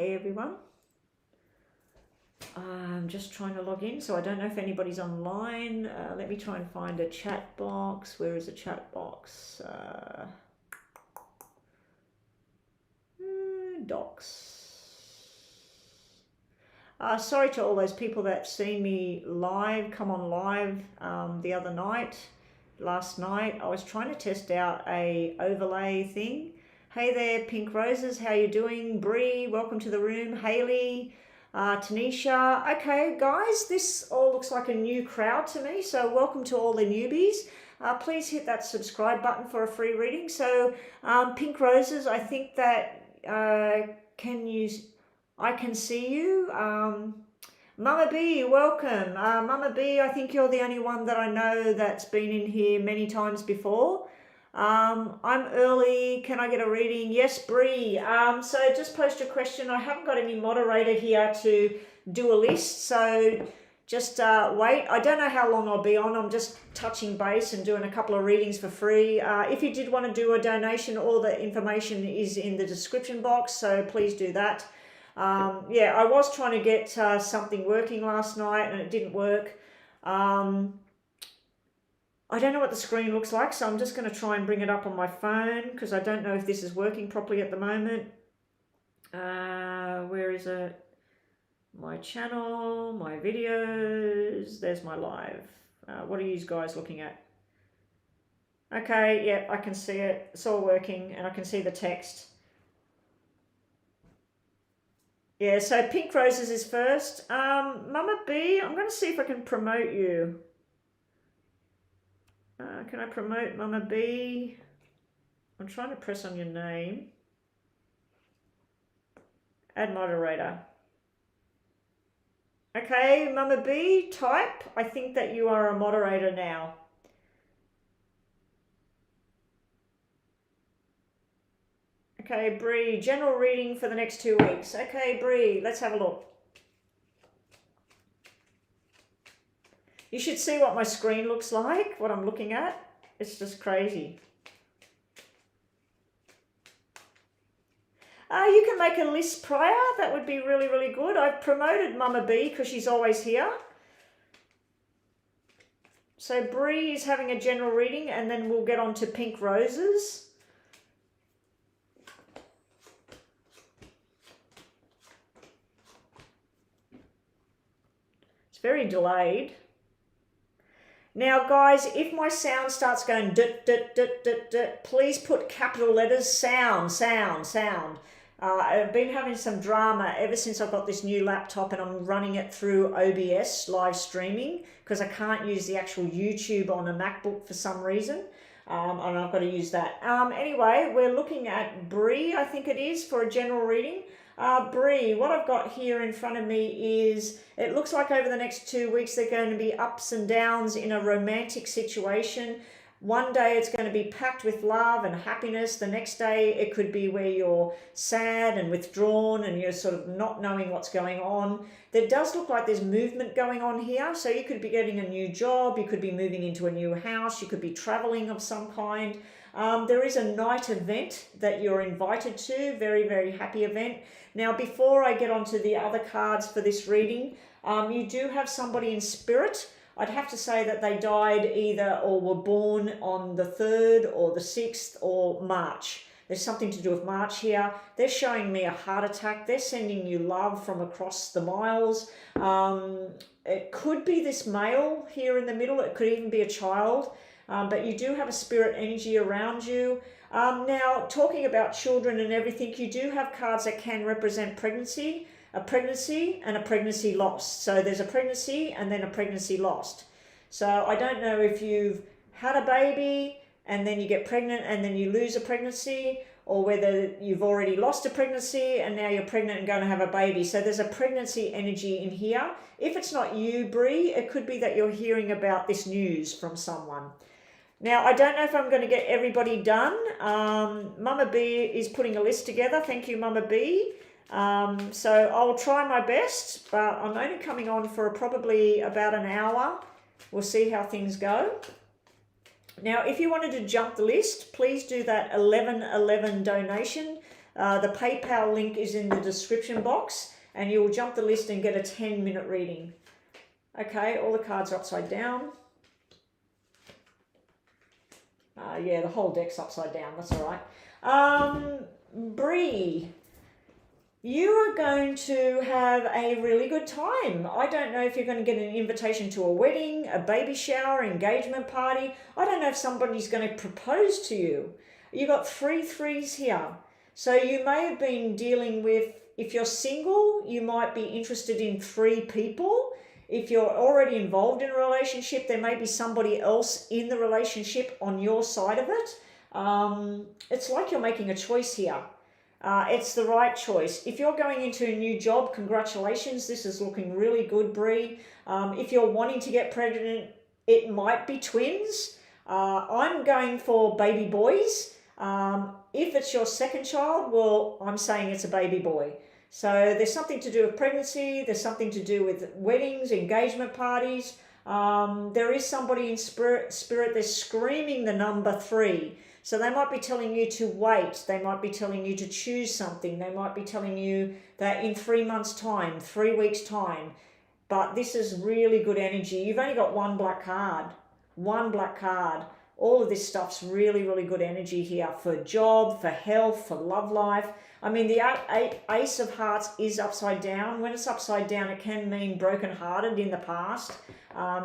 Hey everyone. I'm just trying to log in, so I don't know if anybody's online. Let me try and find a chat box. Where is the chat box? Docs. Sorry to all those people that seen me live, come on live the other night, last night. I was trying to test out a overlay thing. Hey there, Pink Roses, how you doing? Bree, welcome to the room. Haley, Tanisha. Okay, guys, this all looks like a new crowd to me, so welcome to all the newbies. Please hit that subscribe button for a free reading. So, Pink Roses, I think that I can see you. Mama B, welcome. Mama B, I think you're the only one that I know that's been in here many times before. I'm early. Can I get a reading? Yes, Bree. So just post your question. I haven't got any moderator here to do a list, so just wait. I don't know how long I'll be on. I'm just touching base and doing a couple of readings for free. If you did want to do a donation, all the information is in the description box, so please do that. Yeah, I was trying to get something working last night and it didn't work. I don't know what the screen looks like, so I'm just going to try and bring it up on my phone because I don't know if this is working properly at the moment. Where is it? My channel, my videos, there's my live. What are you guys looking at? Okay, yeah, I can see it. It's all working and I can see the text. Yeah, so Pink Roses is first. Mama B, I'm going to see if I can promote you. Can I promote Mama B? I'm trying to press on your name. Add moderator. Okay, Mama B, type. I think that you are a moderator now. Okay, Bree, general reading for the next 2 weeks. Okay, Bree, let's have a look. You should see what my screen looks like, what I'm looking at. It's just crazy. You can make a list prior. That would be really, really good. I've promoted Mama B because she's always here. So Bree is having a general reading and then we'll get on to Pink Roses. It's very delayed. Now, guys, if my sound starts going dut, dut, dut, dut, dut, please put capital letters, sound, sound, sound. I've been having some drama ever since I've got this new laptop and I'm running it through OBS live streaming because I can't use the actual YouTube on a MacBook for some reason. And I've got to use that. Anyway, we're looking at Bree, I think it is, for a general reading. Bree, what I've got here in front of me is, it looks like over the next 2 weeks they're going to be ups and downs in a romantic situation. One day it's going to be packed with love and happiness. The next day it could be where you're sad and withdrawn and you're sort of not knowing what's going on. There does look like there's movement going on here. So you could be getting a new job, you could be moving into a new house, you could be traveling of some kind. There is a night event that you're invited to, very, very happy event. Now, before I get on to the other cards for this reading, you do have somebody in spirit. I'd have to say that they died either or were born on the 3rd or the 6th or March. There's something to do with March here. They're showing me a heart attack. They're sending you love from across the miles. It could be this male here in the middle. It could even be a child. But you do have a spirit energy around you. Now, talking about children and everything, you do have cards that can represent pregnancy, a pregnancy and a pregnancy lost. So there's a pregnancy and then a pregnancy lost. So I don't know if you've had a baby and then you get pregnant and then you lose a pregnancy, or whether you've already lost a pregnancy and now you're pregnant and going to have a baby. So there's a pregnancy energy in here. If it's not you, Bree, it could be that you're hearing about this news from someone. Now, I don't know if I'm going to get everybody done. Mama B is putting a list together. Thank you, Mama B. So I'll try my best, but I'm only coming on for probably about an hour. We'll see how things go. Now, if you wanted to jump the list, please do that 1111 donation. The PayPal link is in the description box, and you will jump the list and get a 10-minute reading. Okay, all the cards are upside down. Yeah, the whole deck's upside down. That's all right. Bree, you are going to have a really good time. I don't know if you're going to get an invitation to a wedding, a baby shower, engagement party. I don't know if somebody's going to propose to you. You got 3 threes here. So you may have been dealing with, if you're single, you might be interested in 3 people. If you're already involved in a relationship, there may be somebody else in the relationship on your side of it. It's like you're making a choice here. It's the right choice. If you're going into a new job, congratulations. This is looking really good, Bree. If you're wanting to get pregnant, it might be twins. I'm going for baby boys. If it's your second child, well, I'm saying it's a baby boy. So there's something to do with pregnancy. There's something to do with weddings, engagement parties. There is somebody in spirit. They're screaming the number 3. So they might be telling you to wait. They might be telling you to choose something. They might be telling you that in 3 months' time, 3 weeks' time. But this is really good energy. You've only got 1 black card. 1 black card. All of this stuff's really, really good energy here for job, for health, for love life. I mean, the Ace of Hearts is upside down. When it's upside down, it can mean brokenhearted in the past.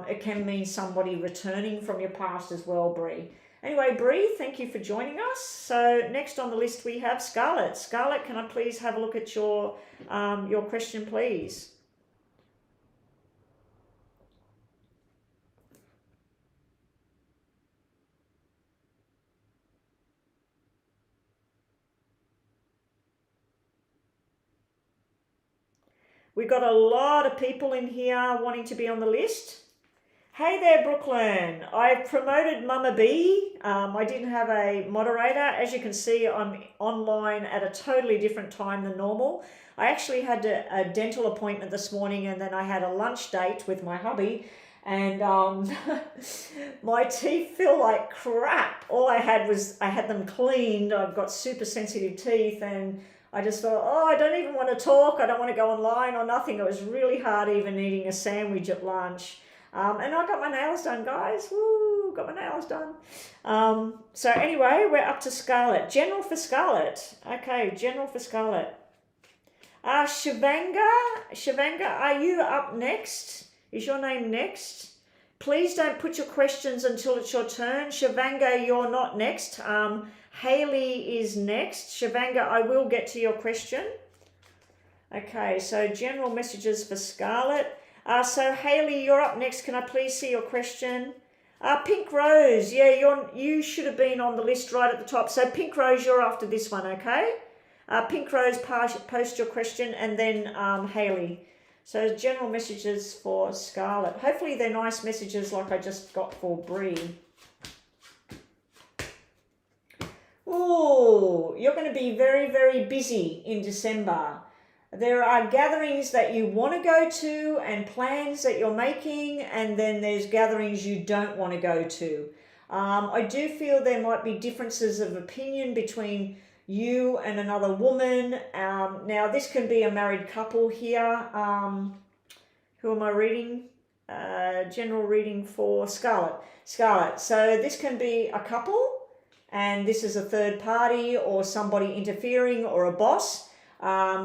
It can mean somebody returning from your past as well, Bree. Anyway, Bree, thank you for joining us. So next on the list we have Scarlett. Scarlett, can I please have a look at your question, please? We've got a lot of people in here wanting to be on the list. Hey there, Brooklyn. I've promoted Mama B. I didn't have a moderator. As you can see, I'm online at a totally different time than normal. I actually had a dental appointment this morning, and then I had a lunch date with my hubby, and my teeth feel like crap. All I had was, I had them cleaned. I've got super sensitive teeth, and I just thought, oh, I don't even want to talk. I don't want to go online or nothing. It was really hard even eating a sandwich at lunch. And I got my nails done, guys. Woo, got my nails done. So anyway, we're up to Scarlett. General for Scarlett. Okay, General for Scarlett. Shivanga, are you up next? Is your name next? Please don't put your questions until it's your turn. Shivanga, you're not next. Haley is next. Shivanga, I will get to your question. Okay, so general messages for Scarlett. So Haley, you're up next. Can I please see your question? Pink Rose, yeah, you should have been on the list right at the top. So Pink Rose, you're after this one, okay? Pink Rose, post your question, and then Haley. So general messages for Scarlett. Hopefully they're nice messages like I just got for Bree. Oh, you're going to be very, very busy in December. There are gatherings that you want to go to and plans that you're making, and then there's gatherings you don't want to go to. I do feel there might be differences of opinion between you and another woman. Now, this can be a married couple here. Who am I reading? General reading for Scarlett. Scarlett. So this can be a couple, and this is a third party or somebody interfering or a boss.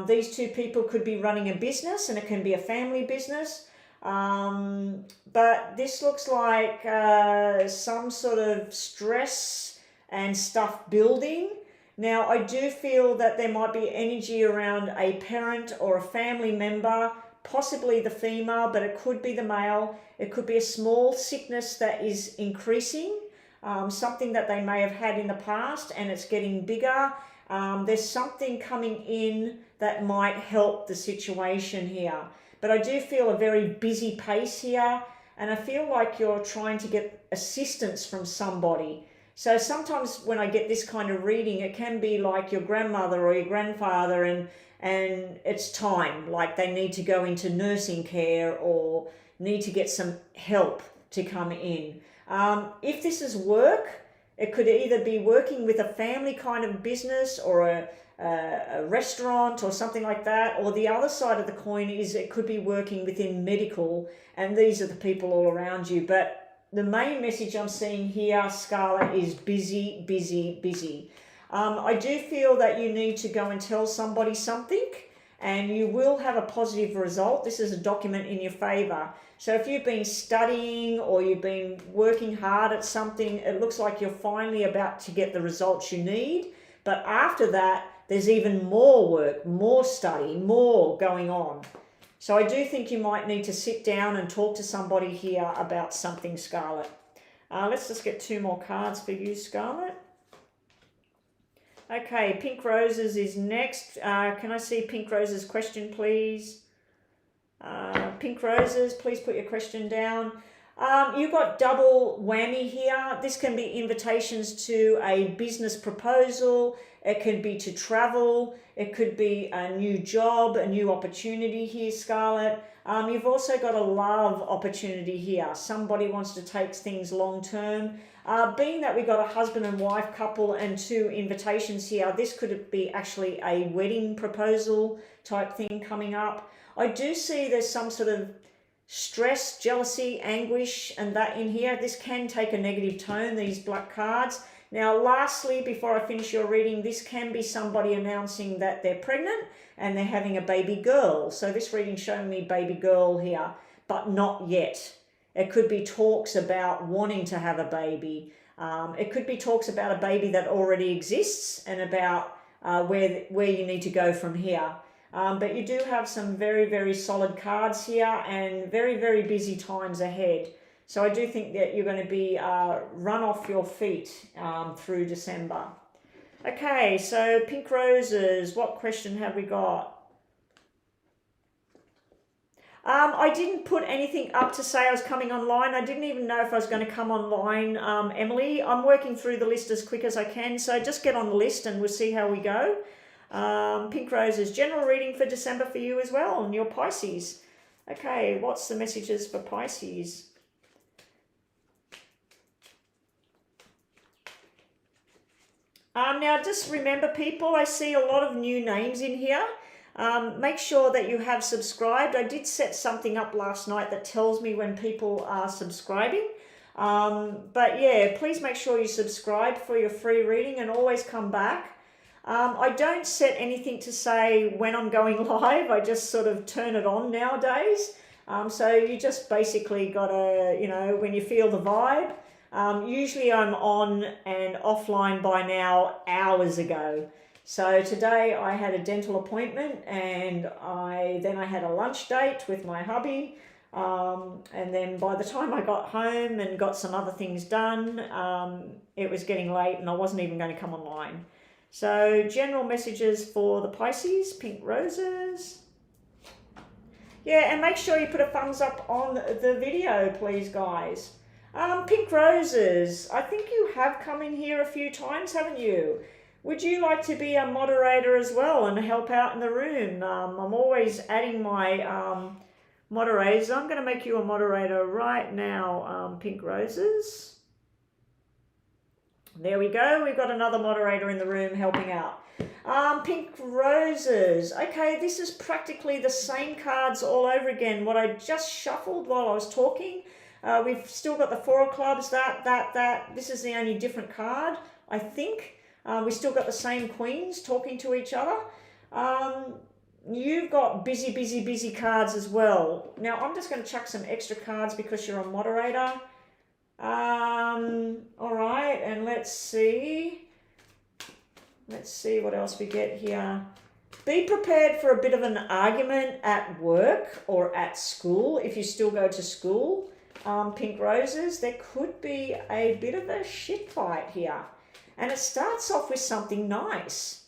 These 2 people could be running a business, and it can be a family business. But this looks like some sort of stress and stuff building. Now, I do feel that there might be energy around a parent or a family member, possibly the female, but it could be the male. It could be a small sickness that is increasing, something that they may have had in the past, and it's getting bigger. There's something coming in that might help the situation here. But I do feel a very busy pace here, and I feel like you're trying to get assistance from somebody. So sometimes when I get this kind of reading, it can be like your grandmother or your grandfather, and it's time, like they need to go into nursing care or need to get some help to come in. If this is work, It could either be working with a family kind of business or a restaurant or something like that, or the other side of the coin is it could be working within medical, and these are the people all around you. But the main message I'm seeing here, Scarlet, is busy, busy, busy. I do feel that you need to go and tell somebody something, and you will have a positive result. This is a document in your favor. So if you've been studying or you've been working hard at something, it looks like you're finally about to get the results you need. But after that, there's even more work, more study, more going on. So I do think you might need to sit down and talk to somebody here about something, Scarlet. Let's just get 2 more cards for you, Scarlet. Okay, Pink Roses is next. Can I see Pink Roses' question, please? Pink Roses, please put your question down. You've got double whammy here. This can be invitations to a business proposal. It could be to travel. It could be a new job, a new opportunity here, Scarlet. You've also got a love opportunity here. Somebody wants to take things long term. Being that we've got a husband and wife couple and 2 invitations here, this could be actually a wedding proposal type thing coming up. I do see there's some sort of stress, jealousy, anguish, and that in here. This can take a negative tone, these black cards. Now, lastly, before I finish your reading, this can be somebody announcing that they're pregnant and they're having a baby girl. So this reading's showing me baby girl here, but not yet. It could be talks about wanting to have a baby. It could be talks about a baby that already exists and about where you need to go from here. But you do have some very, very solid cards here and very, very busy times ahead. So I do think that you're going to be run off your feet through December. Okay, so Pink Roses, what question have we got? I didn't put anything up to say I was coming online. I didn't even know if I was going to come online, Emily. I'm working through the list as quick as I can, so just get on the list and we'll see how we go. Pink Roses, general reading for December for you as well, and your Pisces. Okay, what's the messages for Pisces? Now, just remember, people, I see a lot of new names in here. Make sure that you have subscribed. I did set something up last night that tells me when people are subscribing. But yeah, please make sure you subscribe for your free reading and always come back. I don't set anything to say when I'm going live. I just sort of turn it on nowadays. So you just basically got to, you know, when you feel the vibe. Usually I'm on and offline by now hours ago. So today I had a dental appointment and then I had a lunch date with my hubby. And then by the time I got home and got some other things done, it was getting late and I wasn't even going to come online. So general messages for the Pisces, Pink Roses. Yeah, and make sure you put a thumbs up on the video, please, guys. Pink Roses, I think you have come in here a few times, haven't you? Would you like to be a moderator as well and help out in the room? I'm always adding my moderators. I'm going to make you a moderator right now, Pink Roses. There we go. We've got another moderator in the room helping out. Pink Roses. Okay, this is practically the same cards all over again. What I just shuffled while I was talking. We've still got the 4 of clubs, that. This is the only different card, I think. We still got the same queens talking to each other. You've got busy, busy, busy cards as well. Now, I'm just going to chuck some extra cards because you're a moderator. All right, and let's see. Let's see what else we get here. Be prepared for a bit of an argument at work or at school, if you still go to school. Pink Roses, there could be a bit of a shit fight here. And it starts off with something nice.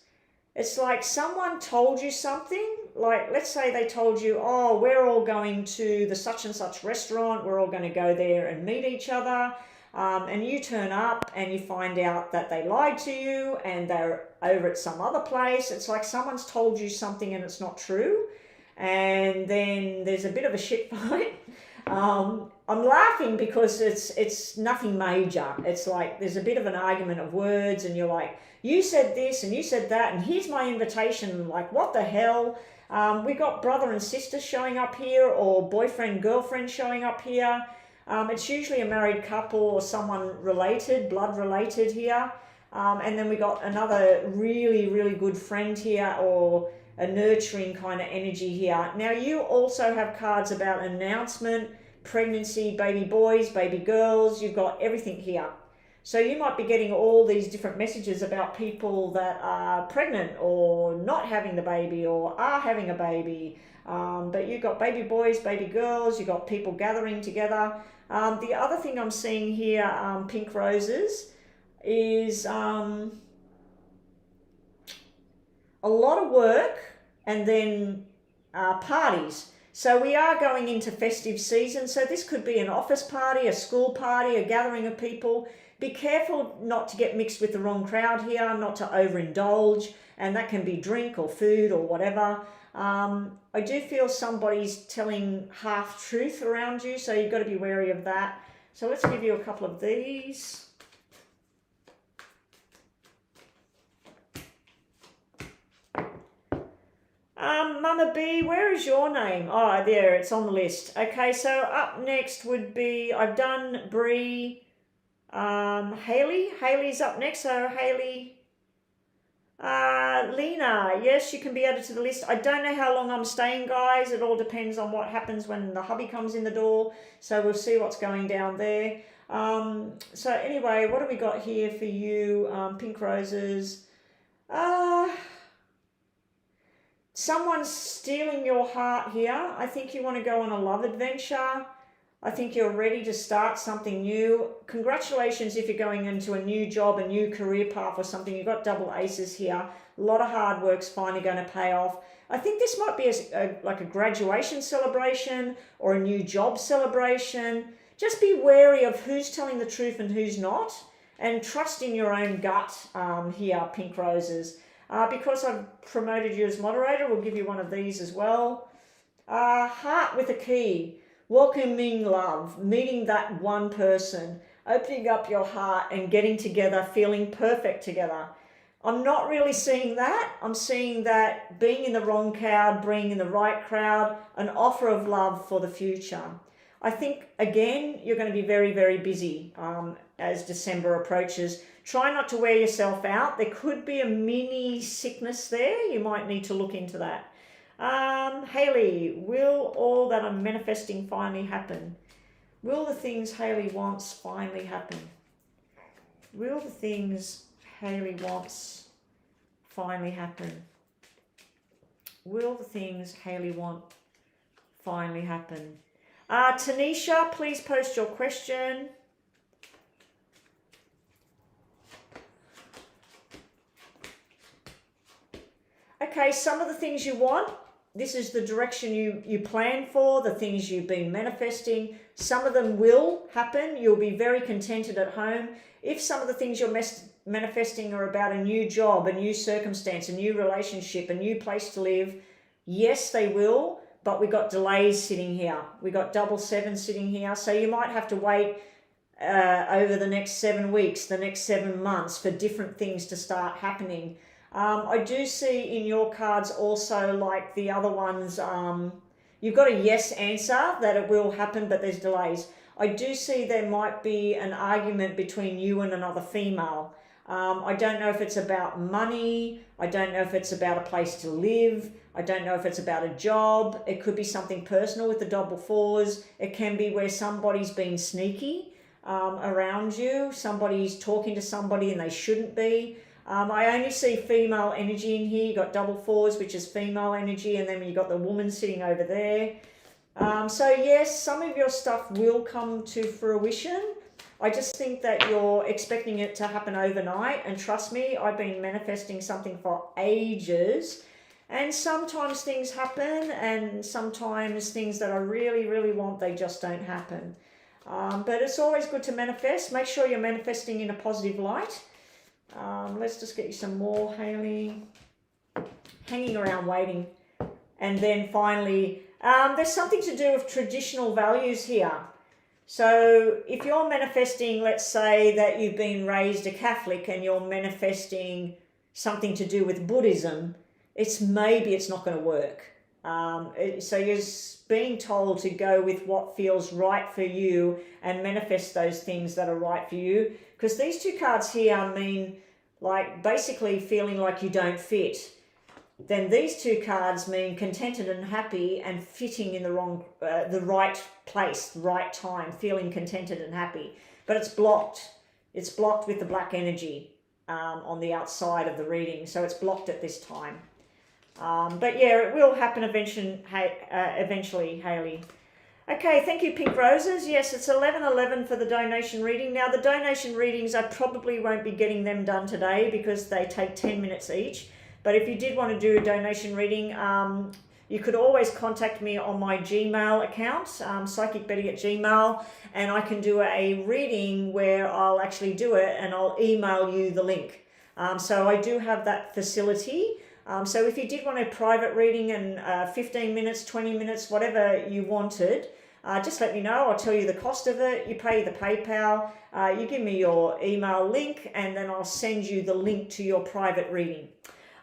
It's like someone told you something, like let's say they told you, oh, we're all going to the such and such restaurant, we're all going to go there and meet each other. And you turn up and you find out that they lied to you and they're over at some other place. It's like someone's told you something and it's not true. And then there's a bit of a shit fight. I'm laughing because it's nothing major. It's like there's a bit of an argument of words, and you're like, you said this and you said that, and here's my invitation. Like, what the hell? We got brother and sister showing up here, or boyfriend, girlfriend showing up here. It's usually a married couple or someone related, blood related here. And then we got another really, really good friend here, or a nurturing kind of energy here. Now, you also have cards about announcement, pregnancy, baby boys, baby girls. You've got everything here. So you might be getting all these different messages about people that are pregnant or not having the baby or are having a baby. But you've got baby boys, baby girls, you've got people gathering together. The other thing I'm seeing here, pink roses, is a lot of work and then parties. So we are going into festive season. So this could be an office party, a school party, a gathering of people. Be careful not to get mixed with the wrong crowd here, not to overindulge, and that can be drink or food or whatever. I do feel somebody's telling half truth around you, so you've got to be wary of that. So let's give you a couple of these. Mama B, where is your name? Oh, there, it's on the list. Okay, so up next would be, I've done Bree, Haley. Haley's up next, so Haley. Lena, yes, you can be added to the list. I don't know how long I'm staying, guys. It all depends on what happens when the hubby comes in the door. So we'll see what's going down there. So anyway, what have we got here for you? Pink roses. Someone's stealing your heart here. I think you want to go on a love adventure. I think you're ready to start something new. Congratulations if you're going into a new job, a new career path or something. You've got double aces here. A lot of hard work's finally going to pay off. I think this might be like a graduation celebration or a new job celebration. Just be wary of who's telling the truth and who's not. And trust in your own gut here, pink roses. Because I've promoted you as moderator, we'll give you one of these as well. Heart with a key. Welcoming love, meeting that one person, opening up your heart and getting together, feeling perfect together. I'm not really seeing that. I'm seeing that being in the wrong crowd, being in the right crowd, an offer of love for the future. I think, again, you're going to be very, very busy as December approaches. Try not to wear yourself out. There could be a mini sickness there. You might need to look into that. Haley, will all that I'm manifesting finally happen? Will the things Haley wants finally happen? Will the things Haley wants finally happen? Will the things Haley want finally happen? Tanisha, please post your question. Okay, some of the things you want, this is the direction you plan for, the things you've been manifesting. Some of them will happen. You'll be very contented at home. If some of the things you're manifesting are about a new job, a new circumstance, a new relationship, a new place to live, yes, they will, but we got delays sitting here. We got double seven sitting here. So you might have to wait over the next 7 weeks, the next 7 months for different things to start happening. I do see in your cards also, like the other ones, you've got a yes answer that it will happen, but there's delays. I do see there might be an argument between you and another female. I don't know if it's about money. I don't know if it's about a place to live. I don't know if it's about a job. It could be something personal with the double fours. It can be where somebody's been sneaky around you. Somebody's talking to somebody and they shouldn't be. I only see female energy in here. You got double fours, which is female energy, and then you got the woman sitting over there. So yes, some of your stuff will come to fruition. I just think that you're expecting it to happen overnight, and trust me, I've been manifesting something for ages, and sometimes things happen, and sometimes things that I really, really want, they just don't happen. But it's always good to manifest. Make sure you're manifesting in a positive light. Let's just get you some more, Haley. Hanging around waiting. And then finally, there's something to do with traditional values here. So if you're manifesting, let's say that you've been raised a Catholic and you're manifesting something to do with Buddhism, maybe it's not going to work. So you're being told to go with what feels right for you and manifest those things that are right for you. Because these two cards here mean like basically feeling like you don't fit. Then these two cards mean contented and happy and fitting in the right place, the right time, feeling contented and happy. But it's blocked. It's blocked with the black energy on the outside of the reading. So it's blocked at this time. But yeah, it will happen eventually, Hayley. Okay, thank you, Pink Roses. Yes, it's 11:11 for the donation reading. Now, the donation readings, I probably won't be getting them done today because they take 10 minutes each. But if you did want to do a donation reading, you could always contact me on my Gmail account, psychicbetty@gmail, and I can do a reading where I'll actually do it and I'll email you the link. So I do have that facility. So if you did want a private reading and 15 minutes, 20 minutes, whatever you wanted, just let me know. I'll tell you the cost of it. You pay the PayPal, you give me your email link, and then I'll send you the link to your private reading.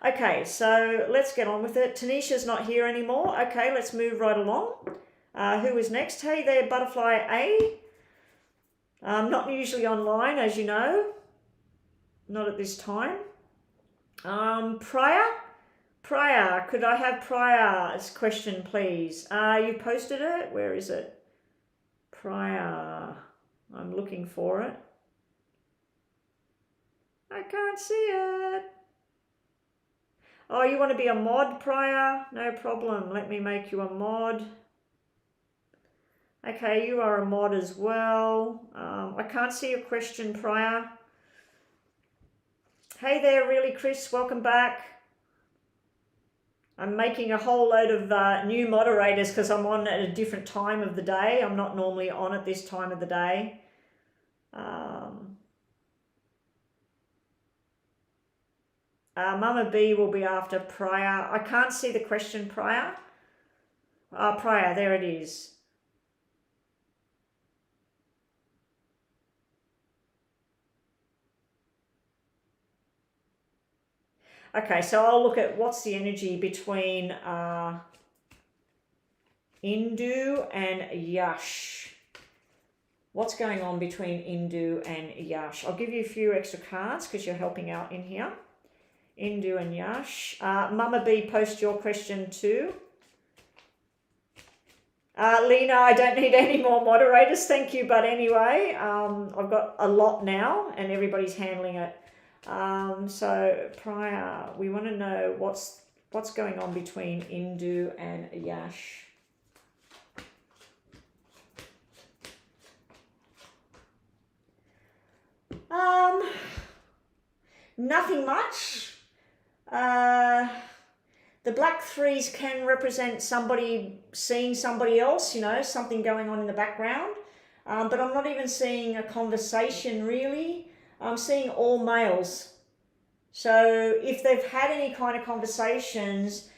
Okay, so let's get on with it. Tanisha's not here anymore. Okay, let's move right along. Who is next? Hey there, Butterfly A. Not usually online, as you know. Not at this time. Prior, could I have Prior's question, please? You posted it? Where is it? Prior. I'm looking for it. I can't see it. Oh, you want to be a mod, Prior? No problem. Let me make you a mod. Okay, you are a mod as well. I can't see your question, Prior. Hey there, really, Chris. Welcome back. I'm making a whole load of new moderators because I'm on at a different time of the day. I'm not normally on at this time of the day. Mama B will be after Prior. I can't see the question, Prior. Prior, there it is. Okay, so I'll look at what's the energy between Indu and Yash. What's going on between Indu and Yash? I'll give you a few extra cards because you're helping out in here. Indu and Yash. Mama B, post your question too. Lena, I don't need any more moderators, thank you. But anyway, I've got a lot now and everybody's handling it. So Prior, we want to know what's going on between Indu and Yash. Nothing much. The black threes can represent somebody seeing somebody else, you know, something going on in the background. But I'm not even seeing a conversation really. I'm seeing all males. So if they've had any kind of conversations,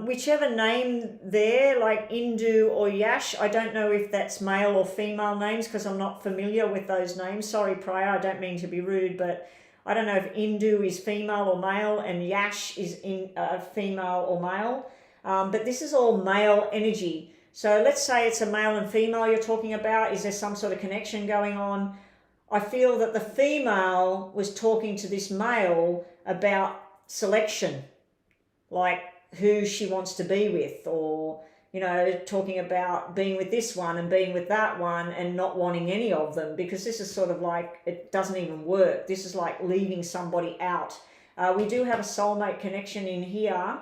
whichever name there, like Indu or Yash, I don't know if that's male or female names because I'm not familiar with those names. Sorry, Prior, I don't mean to be rude, but I don't know if Indu is female or male and Yash is female or male. But this is all male energy. So let's say it's a male and female you're talking about. Is there some sort of connection going on? I feel that the female was talking to this male about selection, like who she wants to be with, or, you know, talking about being with this one and being with that one and not wanting any of them, because this is sort of like, it doesn't even work. This is like leaving somebody out. We do have a soulmate connection in here.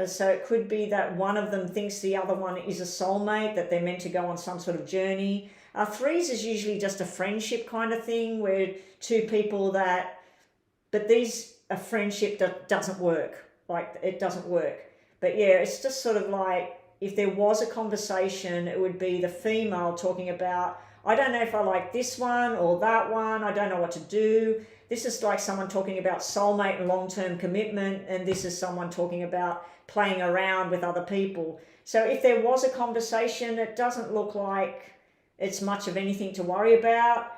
So it could be that one of them thinks the other one is a soulmate, that they're meant to go on some sort of journey. Threes is usually just a friendship kind of thing where two people that, but a friendship that doesn't work. Like, it doesn't work. But yeah, it's just sort of like, if there was a conversation, it would be the female talking about, I don't know if I like this one or that one. I don't know what to do. This is like someone talking about soulmate and long-term commitment. And this is someone talking about playing around with other people. So if there was a conversation, it doesn't look like it's much of anything to worry about.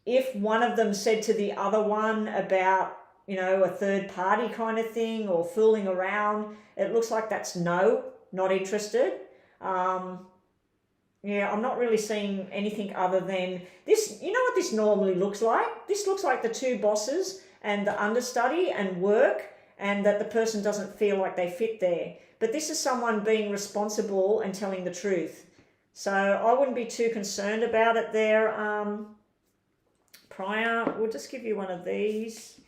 If one of them said to the other one about, you know, a third party kind of thing or fooling around, it looks like that's no, not interested. Yeah, I'm not really seeing anything other than this. You know what this normally looks like? This looks like the two bosses and the understudy and work, and that the person doesn't feel like they fit there. But this is someone being responsible and telling the truth. So I wouldn't be too concerned about it there. Prior, we'll just give you one of these.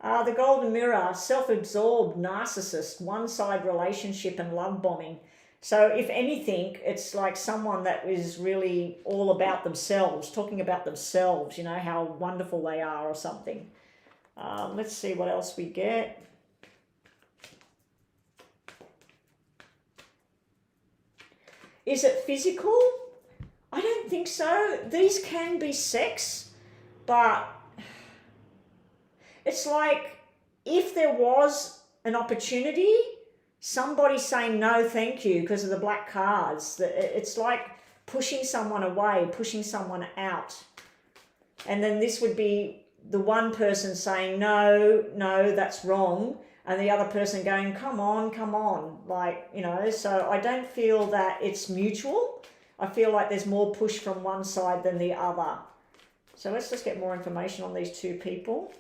The Golden Mirror, self-absorbed, narcissist, one-side relationship and love bombing. So if anything, it's like someone that is really all about themselves, talking about themselves, you know, how wonderful they are or something. Let's see what else we get. Is it physical? I don't think so. These can be sex, but it's like if there was an opportunity, somebody saying no thank you because of the black cards, it's like pushing someone away, pushing someone out. And then this would be the one person saying no, that's wrong, and the other person going come on, like, you know. So I don't feel that it's mutual. I feel like there's more push from one side than the other. So let's just get more information on these two people.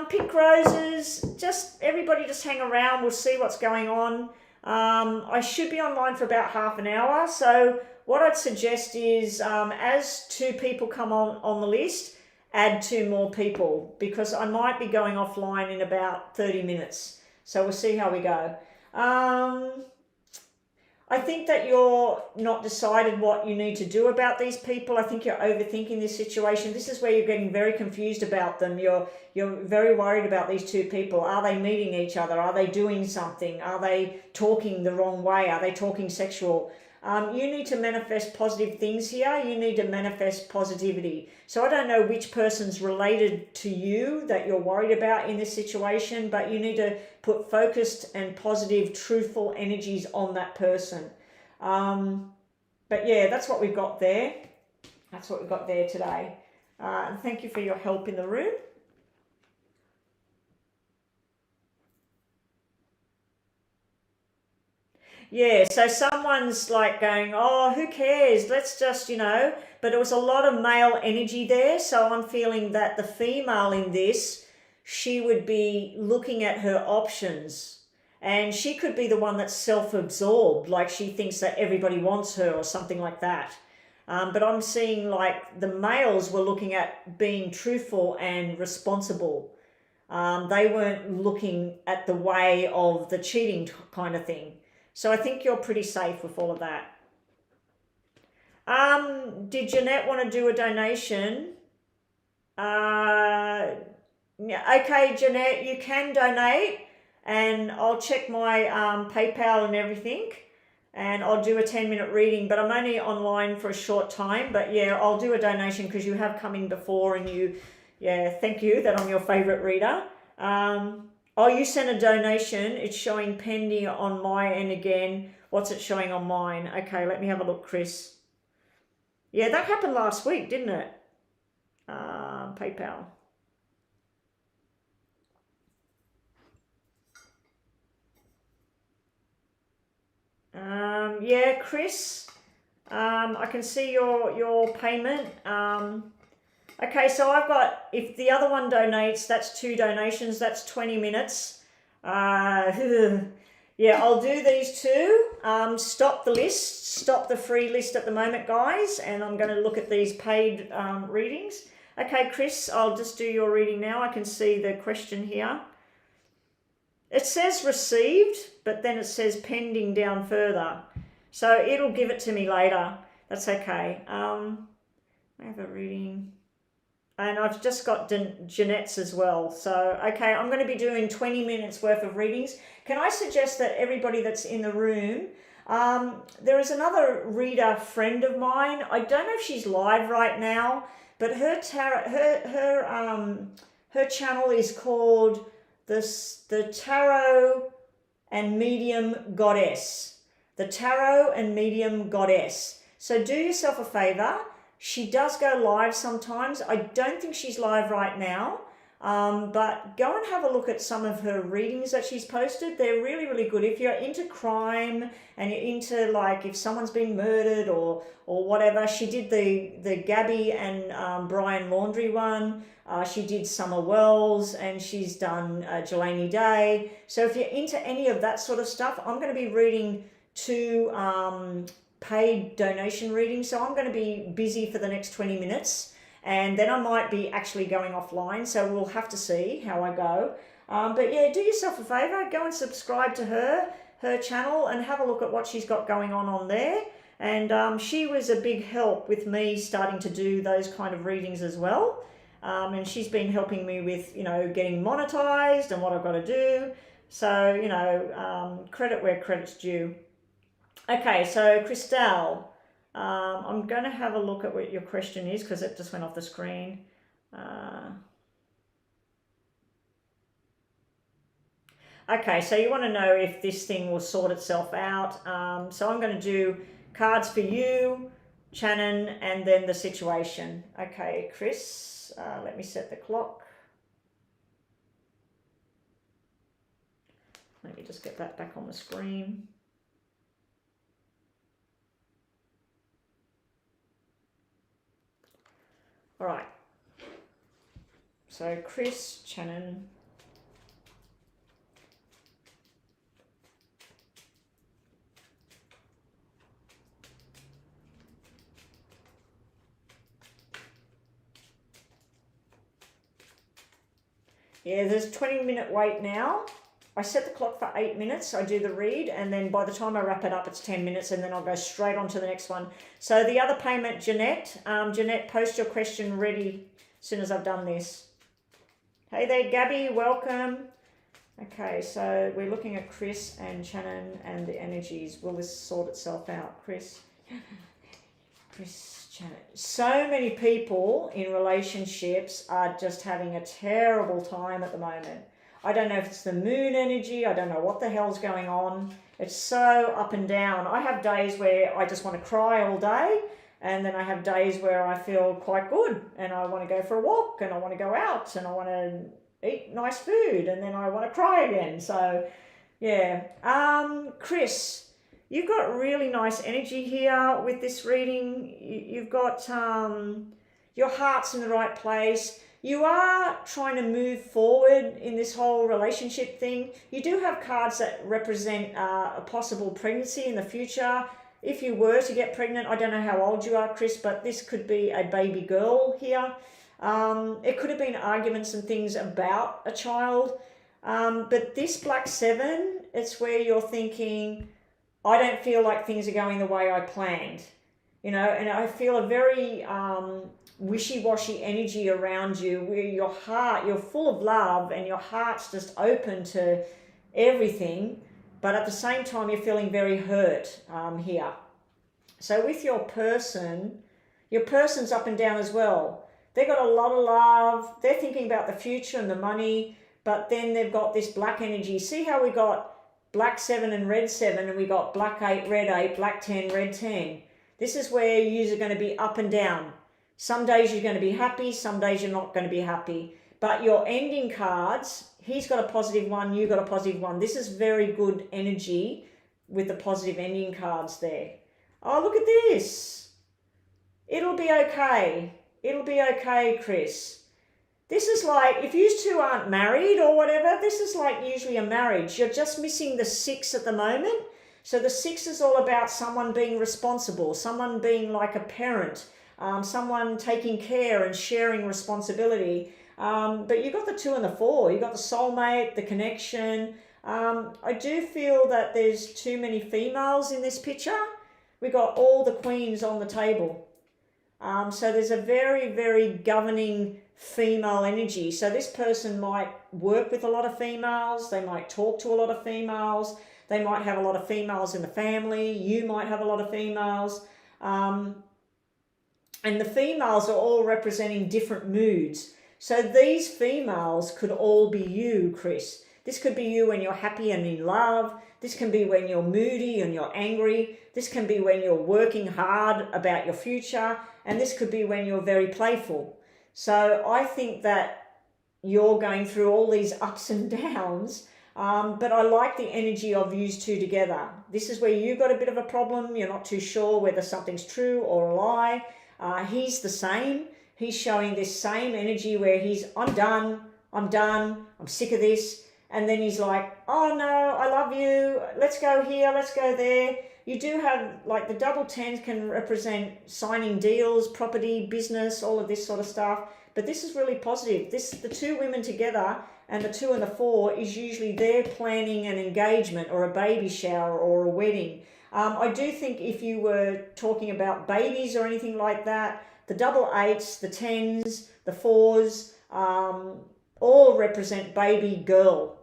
Pink roses, just everybody just hang around. We'll see what's going on. I should be online for about half an hour. So what I'd suggest is as two people come on the list, add two more people, because I might be going offline in about 30 minutes. So we'll see how we go. I think that you're not decided what you need to do about these people. I think you're overthinking this situation. This is where you're getting very confused about them. You're very worried about these two people. Are they meeting each other? Are they doing something? Are they talking the wrong way? Are they talking sexual? You need to manifest positive things here. You need to manifest positivity. So I don't know which person's related to you that you're worried about in this situation, but you need to put focused and positive, truthful energies on that person. But yeah, that's what we've got there. That's what we've got there today. And thank you for your help in the room. Yeah, so someone's like going, oh, who cares? Let's just, you know, but it was a lot of male energy there. So I'm feeling that the female in this, she would be looking at her options, and she could be the one that's self-absorbed, like she thinks that everybody wants her or something like that. But I'm seeing like the males were looking at being truthful and responsible. They weren't looking at the way of the cheating kind of thing. So I think you're pretty safe with all of that. Did Jeanette want to do a donation? Yeah, okay, Jeanette, you can donate, and I'll check my PayPal and everything, and I'll do a 10-minute reading, but I'm only online for a short time. But yeah, I'll do a donation because you have come in before, and yeah, thank you that I'm your favorite reader. Oh, you sent a donation. It's showing pending on my end again. What's it showing on mine? Okay, let me have a look, Chris. Yeah, that happened last week, didn't it? PayPal. Yeah, Chris. I can see your payment. Okay, so I've got, if the other one donates, that's 2 donations, that's 20 minutes. Yeah, I'll do these 2. Stop the list, stop the free list at the moment, guys, and I'm going to look at these paid readings. Okay, Chris, I'll just do your reading now. I can see the question here. It says received, but then it says pending down further. So it'll give it to me later. That's okay. I have a reading. And I've just got Jeanette's as well. So, okay, I'm going to be doing 20 minutes worth of readings. Can I suggest that everybody that's in the room, there is another reader friend of mine. I don't know if she's live right now, but her channel is called the Tarot and Medium Goddess. the Tarot and Medium Goddess. So do yourself a favor. She does go live sometimes. I don't think she's live right now, but go and have a look at some of her readings that she's posted. They're really, really good. If you're into crime and you're into, like, if someone's been murdered or whatever, she did the Gabby and Brian Laundrie one. She did Summer Wells, and she's done Jelani Day. So if you're into any of that sort of stuff, I'm going to be reading 2 paid donation readings. So I'm going to be busy for the next 20 minutes, and then I might be actually going offline. So we'll have to see how I go. But yeah, do yourself a favor, go and subscribe to her channel and have a look at what she's got going on there. And she was a big help with me starting to do those kind of readings as well. And she's been helping me with, getting monetized and what I've got to do. So, credit where credit's due. Okay, so Christelle, I'm going to have a look at what your question is because it just went off the screen. Okay, so you want to know if this thing will sort itself out. So I'm going to do cards for you, Shannon, and then the situation. Okay, Chris, let me set the clock. Let me just get that back on the screen. All right. So Chris, Shannon. Yeah, there's a 20-minute wait now. I set the clock for 8 minutes. I do the read, and then by the time I wrap it up, it's 10 minutes, and then I'll go straight on to the next one. So the other payment, Jeanette. Jeanette, post your question ready as soon as I've done this. Hey there, Gabby, welcome. Okay, so we're looking at Chris and Shannon and the energies. Will this sort itself out, Chris? Chris, Shannon. So many people in relationships are just having a terrible time at the moment. I don't know if it's the moon energy. I don't know what the hell's going on. It's so up and down. I have days where I just want to cry all day, and then I have days where I feel quite good and I want to go for a walk and I want to go out and I want to eat nice food, and then I want to cry again. So yeah. Chris, you've got really nice energy here with this reading. You've got your heart's in the right place. You are trying to move forward in this whole relationship thing. You do have cards that represent a possible pregnancy in the future. If you were to get pregnant, I don't know how old you are, Chris, but this could be a baby girl here. It could have been arguments and things about a child. But this Black 7, it's where you're thinking, I don't feel like things are going the way I planned. And I feel a very wishy-washy energy around you where you're full of love and your heart's just open to everything, but at the same time you're feeling very hurt here. So with your person's up and down as well. They've got a lot of love. They're thinking about the future and the money, but then they've got this black energy. See how we got Black 7 and Red 7, and we got Black 8, Red 8, Black 10, Red 10. This is where you are going to be up and down. Some days you're going to be happy, some days you're not going to be happy. But your ending cards, he's got a positive one, you got a positive one. This is very good energy with the positive ending cards there. Oh, look at this. It'll be okay. It'll be okay, Chris. This is like, if you two aren't married or whatever, this is like usually a marriage. You're just missing the 6 at the moment. So the 6 is all about someone being responsible, someone being like a parent, someone taking care and sharing responsibility. But you got the 2 and the 4. You got the soulmate, the connection. I do feel that there's too many females in this picture. We got all the queens on the table. So there's a very, very governing female energy. So this person might work with a lot of females. They might talk to a lot of females. They might have a lot of females in the family. You might have a lot of females. And the females are all representing different moods. So these females could all be you, Chris. This could be you when you're happy and in love. This can be when you're moody and you're angry. This can be when you're working hard about your future. And this could be when you're very playful. So I think that you're going through all these ups and downs, but I like the energy of you two together. This is where you got a bit of a problem. You're not too sure whether something's true or a lie. He's the same. He's showing this same energy where I'm done, I'm sick of this. And then he's like, oh no, I love you, let's go here, let's go there. You do have, like, the double tens can represent signing deals, property, business, all of this sort of stuff. But this is really positive. The two women together and the 2 and the 4 is usually they're planning an engagement or a baby shower or a wedding. I do think if you were talking about babies or anything like that, the double 8s, the 10s, the 4s, all represent baby girl.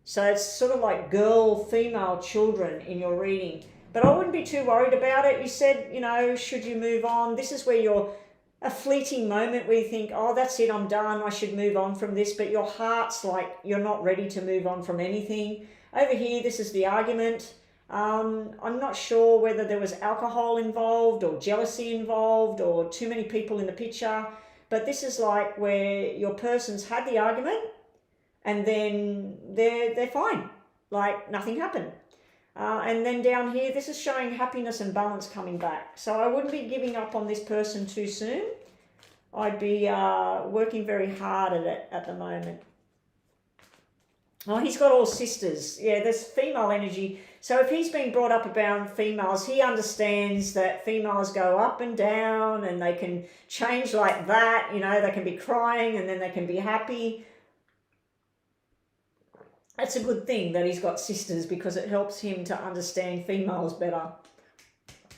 So it's sort of like girl, female children in your reading. But I wouldn't be too worried about it. You said, should you move on? This is where you're a fleeting moment where you think, oh, that's it, I'm done, I should move on from this. But your heart's like, you're not ready to move on from anything. Over here, this is the argument. I'm not sure whether there was alcohol involved or jealousy involved or too many people in the picture. But this is like where your person's had the argument and then they're fine, like nothing happened. And then down here, this is showing happiness and balance coming back. So I wouldn't be giving up on this person too soon. I'd be working very hard at it at the moment. Oh, he's got all sisters. Yeah, there's female energy. So if he's been brought up around females, he understands that females go up and down and they can change like that. They can be crying and then they can be happy. That's a good thing that he's got sisters because it helps him to understand females better.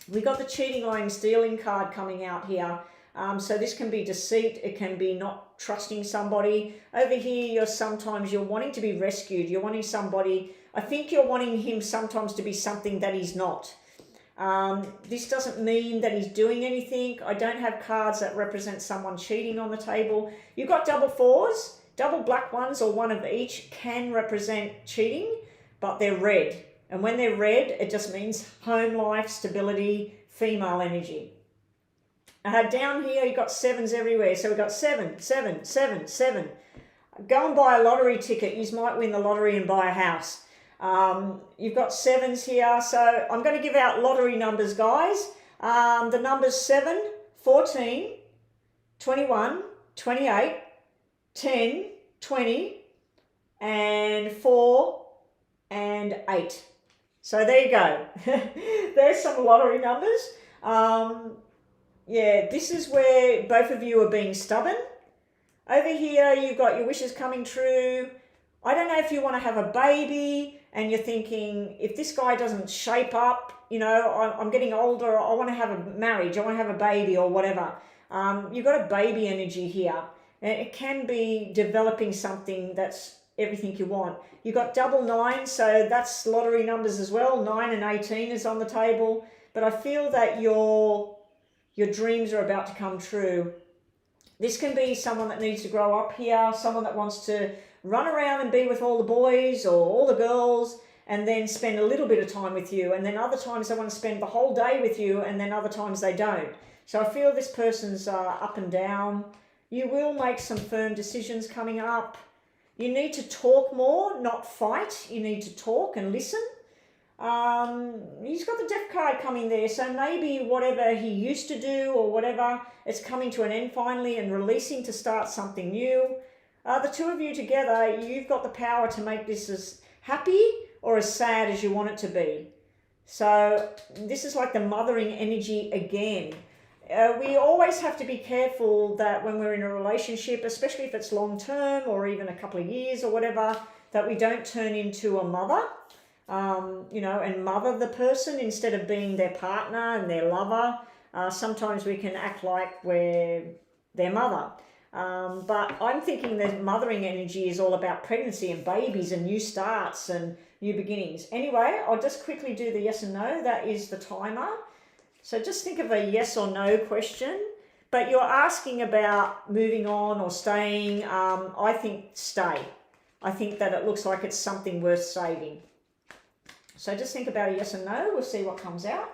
We got the cheating, lying, stealing card coming out here. So this can be deceit. It can be not trusting somebody. Over here, sometimes you're wanting to be rescued. You're wanting somebody. I think you're wanting him sometimes to be something that he's not. This doesn't mean that he's doing anything. I don't have cards that represent someone cheating on the table. You've got double 4s. Double black ones or one of each can represent cheating, but they're red. And when they're red, it just means home life, stability, female energy. Down here, you've got 7s everywhere. So we've got 7, 7, 7, 7. Go and buy a lottery ticket. You might win the lottery and buy a house. You've got 7s here. So I'm going to give out lottery numbers, guys. The numbers 7, 14, 21, 28, 10, 20, and 4, and 8. So there you go. There's some lottery numbers. Yeah, this is where both of you are being stubborn. Over here, you've got your wishes coming true. I don't know if you want to have a baby and you're thinking, if this guy doesn't shape up, I'm getting older, I want to have a marriage, I want to have a baby or whatever. You've got a baby energy here. It can be developing something that's everything you want. You've got double 9, so that's lottery numbers as well. 9 and 18 is on the table. But I feel that your dreams are about to come true. This can be someone that needs to grow up here, someone that wants to run around and be with all the boys or all the girls and then spend a little bit of time with you. And then other times they want to spend the whole day with you and then other times they don't. So I feel this person's up and down. You will make some firm decisions coming up. You need to talk more, not fight. You need to talk and listen. He's got the Death card coming there, so maybe whatever he used to do or whatever, it's coming to an end finally and releasing to start something new. The two of you together, you've got the power to make this as happy or as sad as you want it to be. So this is like the mothering energy again. We always have to be careful that when we're in a relationship, especially if it's long term or even a couple of years or whatever, that we don't turn into a mother, and mother the person instead of being their partner and their lover. Sometimes we can act like we're their mother. But I'm thinking that mothering energy is all about pregnancy and babies and new starts and new beginnings. Anyway, I'll just quickly do the yes and no. That is the timer. So just think of a yes or no question, but you're asking about moving on or staying. I think stay. I think that it looks like it's something worth saving. So just think about a yes and no. We'll see what comes out.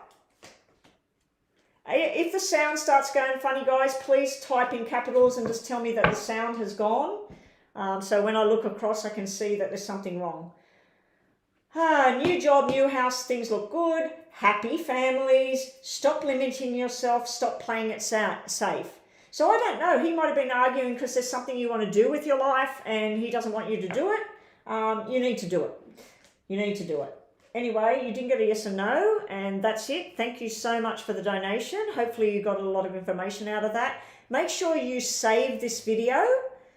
If the sound starts going funny, guys, please type in capitals and just tell me that the sound has gone. So when I look across, I can see that there's something wrong. New job, new house, things look good. Happy families. Stop limiting yourself. Stop playing it safe. So I don't know. He might have been arguing because there's something you want to do with your life and he doesn't want you to do it. You need to do it. You need to do it. Anyway, you didn't get a yes or no, and that's it. Thank you so much for the donation. Hopefully you got a lot of information out of that. Make sure you save this video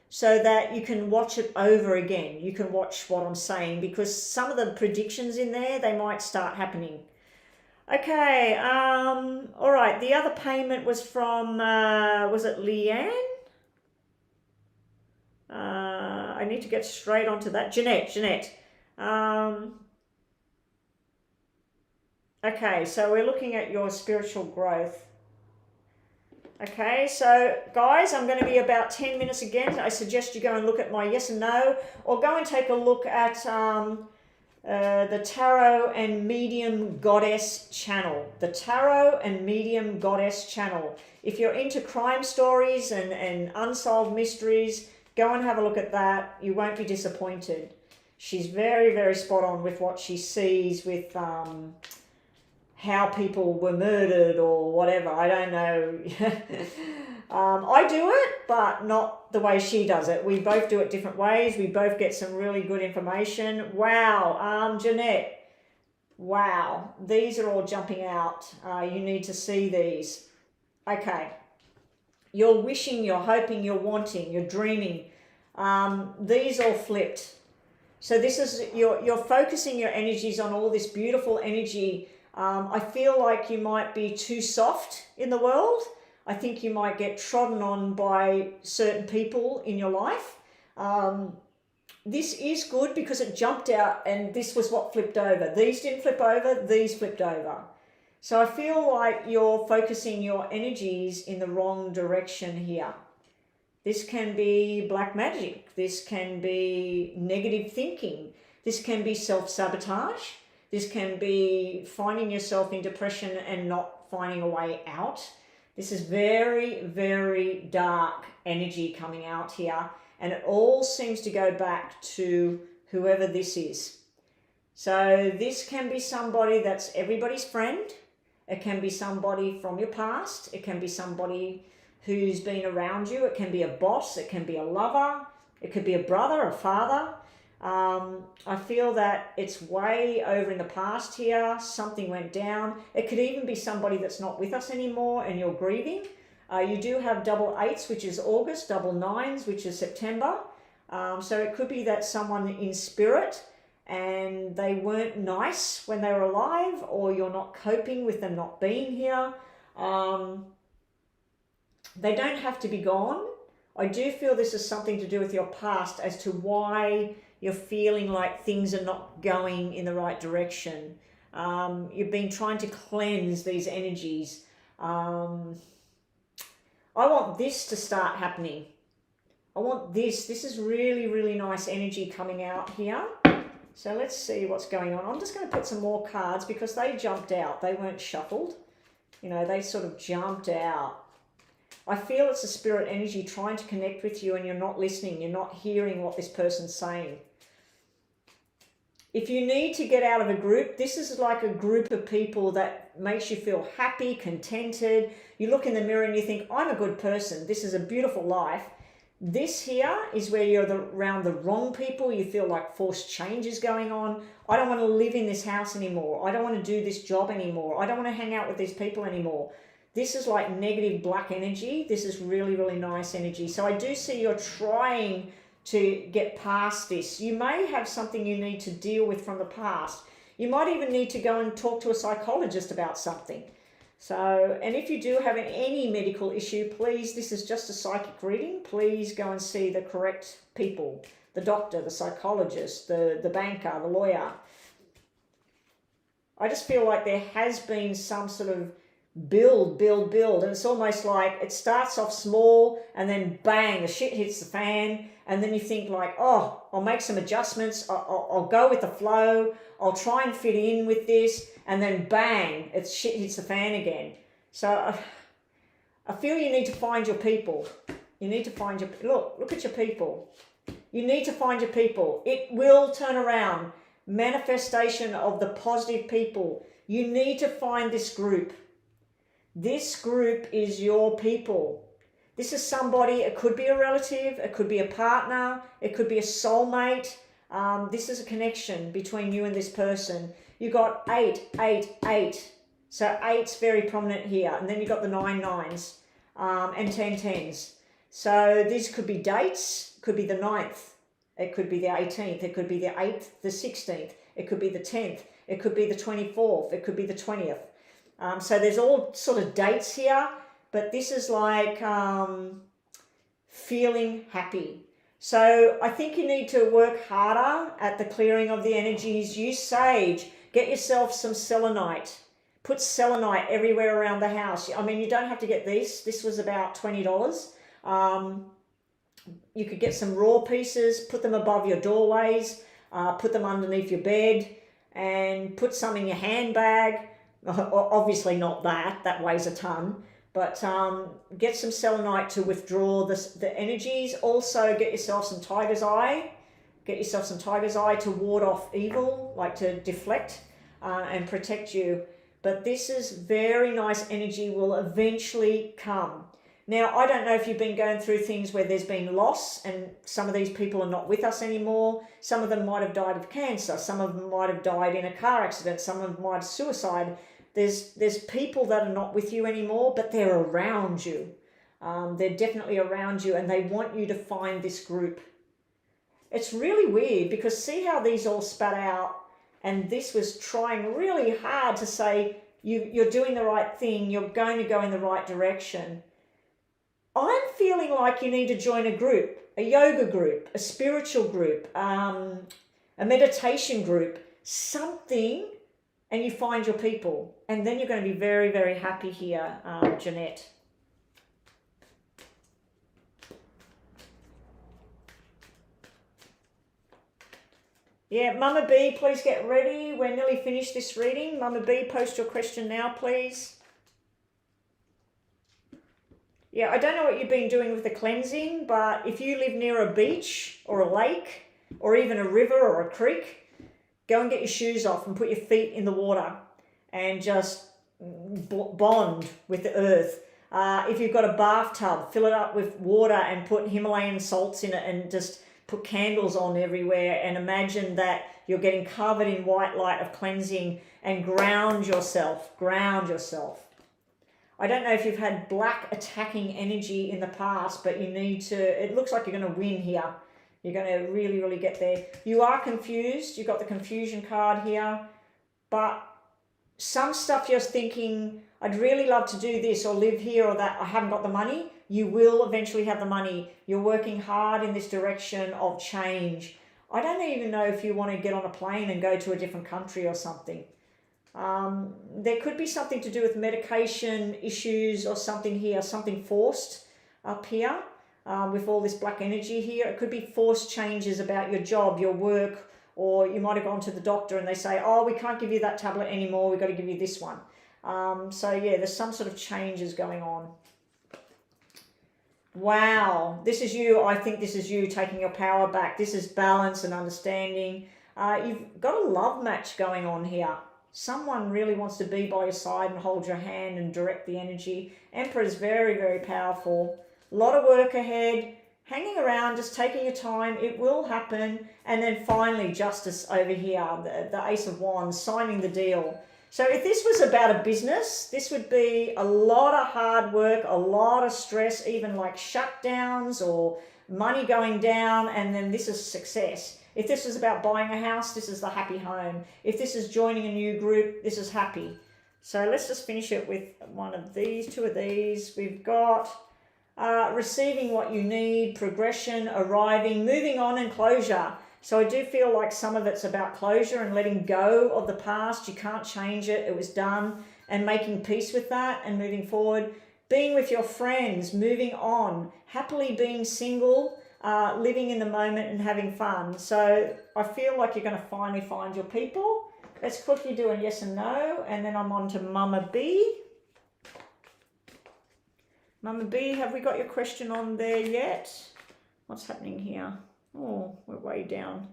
so that you can watch it over again. You can watch what I'm saying because some of the predictions in there, they might start happening. Okay, all right. The other payment was from, was it Leanne? I need to get straight onto that. Jeanette. Okay, so we're looking at your spiritual growth. Okay, so guys, I'm going to be about 10 minutes again. I suggest you go and look at my yes and no, or go and take a look at the Tarot and Medium Goddess channel. The Tarot and Medium Goddess channel. If you're into crime stories and unsolved mysteries, go and have a look at that. You won't be disappointed. She's very, very spot on with what she sees with how people were murdered or whatever. I don't know. I do it, but not the way she does it. We both do it different ways. We both get some really good information. Wow, Jeanette. Wow, these are all jumping out. You need to see these. Okay. You're wishing, you're hoping, you're wanting, you're dreaming. These all flipped. So this is, you're focusing your energies on all this beautiful energy. I feel like you might be too soft in the world. I think you might get trodden on by certain people in your life. This is good because it jumped out and this was what flipped over. These didn't flip over, these flipped over. So I feel like you're focusing your energies in the wrong direction here. This can be black magic. This can be negative thinking. This can be self-sabotage. This can be finding yourself in depression and not finding a way out. This is very, very dark energy coming out here. And it all seems to go back to whoever this is. So this can be somebody that's everybody's friend. It can be somebody from your past. It can be somebody who's been around you. It can be a boss. It can be a lover. It could be a brother, a father. I feel that it's way over in the past here. Something went down. It could even be somebody that's not with us anymore and you're grieving. You do have double eights, which is August, double nines, which is September. So it could be that someone in spirit and they weren't nice when they were alive, or you're not coping with them not being here. They don't have to be gone. I do feel this is something to do with your past as to why you're feeling like things are not going in the right direction. You've been trying to cleanse these energies. I want this to start happening. I want this. This is really, really nice energy coming out here. So let's see what's going on. I'm just going to put some more cards because they jumped out. They weren't shuffled. You know, they sort of jumped out. I feel it's a spirit energy trying to connect with you and you're not listening. You're not hearing what this person's saying. If you need to get out of a group, this is like a group of people that makes you feel happy, contented. You look in the mirror and you think, I'm a good person. This is a beautiful life. This here is where you're around the wrong people. You feel like forced change is going on. I don't want to live in this house anymore. I don't want to do this job anymore. I don't want to hang out with these people anymore. This is like negative black energy. This is really, really nice energy. So I do see you're trying to get past this. You may have something you need to deal with from the past. You might even need to go and talk to a psychologist about something. So, and if you do have any medical issue, please, this is just a psychic reading. Please go and see the correct people, the doctor, the psychologist, the banker, the lawyer. I just feel like there has been some sort of build, build, build. And it's almost like it starts off small and then bang, the shit hits the fan. And then you think like, oh, I'll make some adjustments. I'll go with the flow. I'll try and fit in with this. And then bang, it's shit hits the fan again. So I feel you need to find your people. You need to find your, look at your people. You need to find your people. It will turn around. Manifestation of the positive people. You need to find this group. This group is your people. This is somebody, it could be a relative, it could be a partner, it could be a soulmate. This is a connection between you and this person. You got 8, 8, 8. So 8's very prominent here. And then you got the 9 9s and 10 10s. So these could be dates, could be the 9th, it could be the 18th, it could be the 8th, the 16th, it could be the 10th, it could be the 24th, it could be the 20th. So there's all sort of dates here, but this is like feeling happy. So I think you need to work harder at the clearing of the energies. Use sage, get yourself some selenite. Put selenite everywhere around the house. I mean, you don't have to get this. This was about $20. You could get some raw pieces, put them above your doorways, put them underneath your bed, and put some in your handbag. Obviously not that weighs a ton, but get some selenite to withdraw the energies. Also get yourself some tiger's eye. Get yourself some tiger's eye to ward off evil, like to deflect and protect you. But this is very nice energy, will eventually come. Now, I don't know if you've been going through things where there's been loss and some of these people are not with us anymore. Some of them might have died of cancer. Some of them might have died in a car accident. Some of them might have suicide. There's people that are not with you anymore, but they're around you. They're definitely around you and they want you to find this group. It's really weird because see how these all spat out, and this was trying really hard to say, you're doing the right thing, you're going to go in the right direction. I'm feeling like you need to join a group, a yoga group, a spiritual group, a meditation group, something, and you find your people. And then you're going to be very, very happy here, Jeanette. Yeah, Mama B, please get ready. We're nearly finished this reading. Mama B, post your question now, please. Yeah, I don't know what you've been doing with the cleansing, but if you live near a beach or a lake or even a river or a creek, go and get your shoes off and put your feet in the water and just bond with the earth. If you've got a bathtub, fill it up with water and put Himalayan salts in it and just put candles on everywhere and imagine that you're getting covered in white light of cleansing and ground yourself. I don't know if you've had black attacking energy in the past, but you need to, it looks like you're going to win here. You're going to really, really get there. You are confused. You've got the confusion card here, but some stuff you're thinking, I'd really love to do this or live here or that. I haven't got the money. You will eventually have the money. You're working hard in this direction of change. I don't even know if you want to get on a plane and go to a different country or something. There could be something to do with medication issues or something here, something forced up here with all this black energy here. It could be forced changes about your job, your work, or you might have gone to the doctor and they say, oh, we can't give you that tablet anymore. We've got to give you this one. So yeah, there's some sort of changes going on. Wow, this is you. I think this is you taking your power back. This is balance and understanding. You've got a love match going on here. Someone really wants to be by your side and hold your hand and direct the energy. Emperor is very, very powerful. A lot of work ahead. Hanging around, just taking your time. It will happen. And then finally, justice over here. The Ace of Wands, signing the deal. So if this was about a business, this would be a lot of hard work, a lot of stress, even like shutdowns or money going down, and then this is success. If this is about buying a house, this is the happy home. If this is joining a new group, this is happy. So let's just finish it with one of these, two of these. We've got receiving what you need, progression, arriving, moving on, and closure. So I do feel like some of it's about closure and letting go of the past. You can't change it. It was done. and making peace with that and moving forward. Being with your friends, moving on, happily being single, living in the moment and having fun. So I feel like you're going to finally find your people. Let's quickly do a yes and no, and then I'm on to Mama B. Mama B, have we got your question on there yet? What's happening here? Oh, we're way down.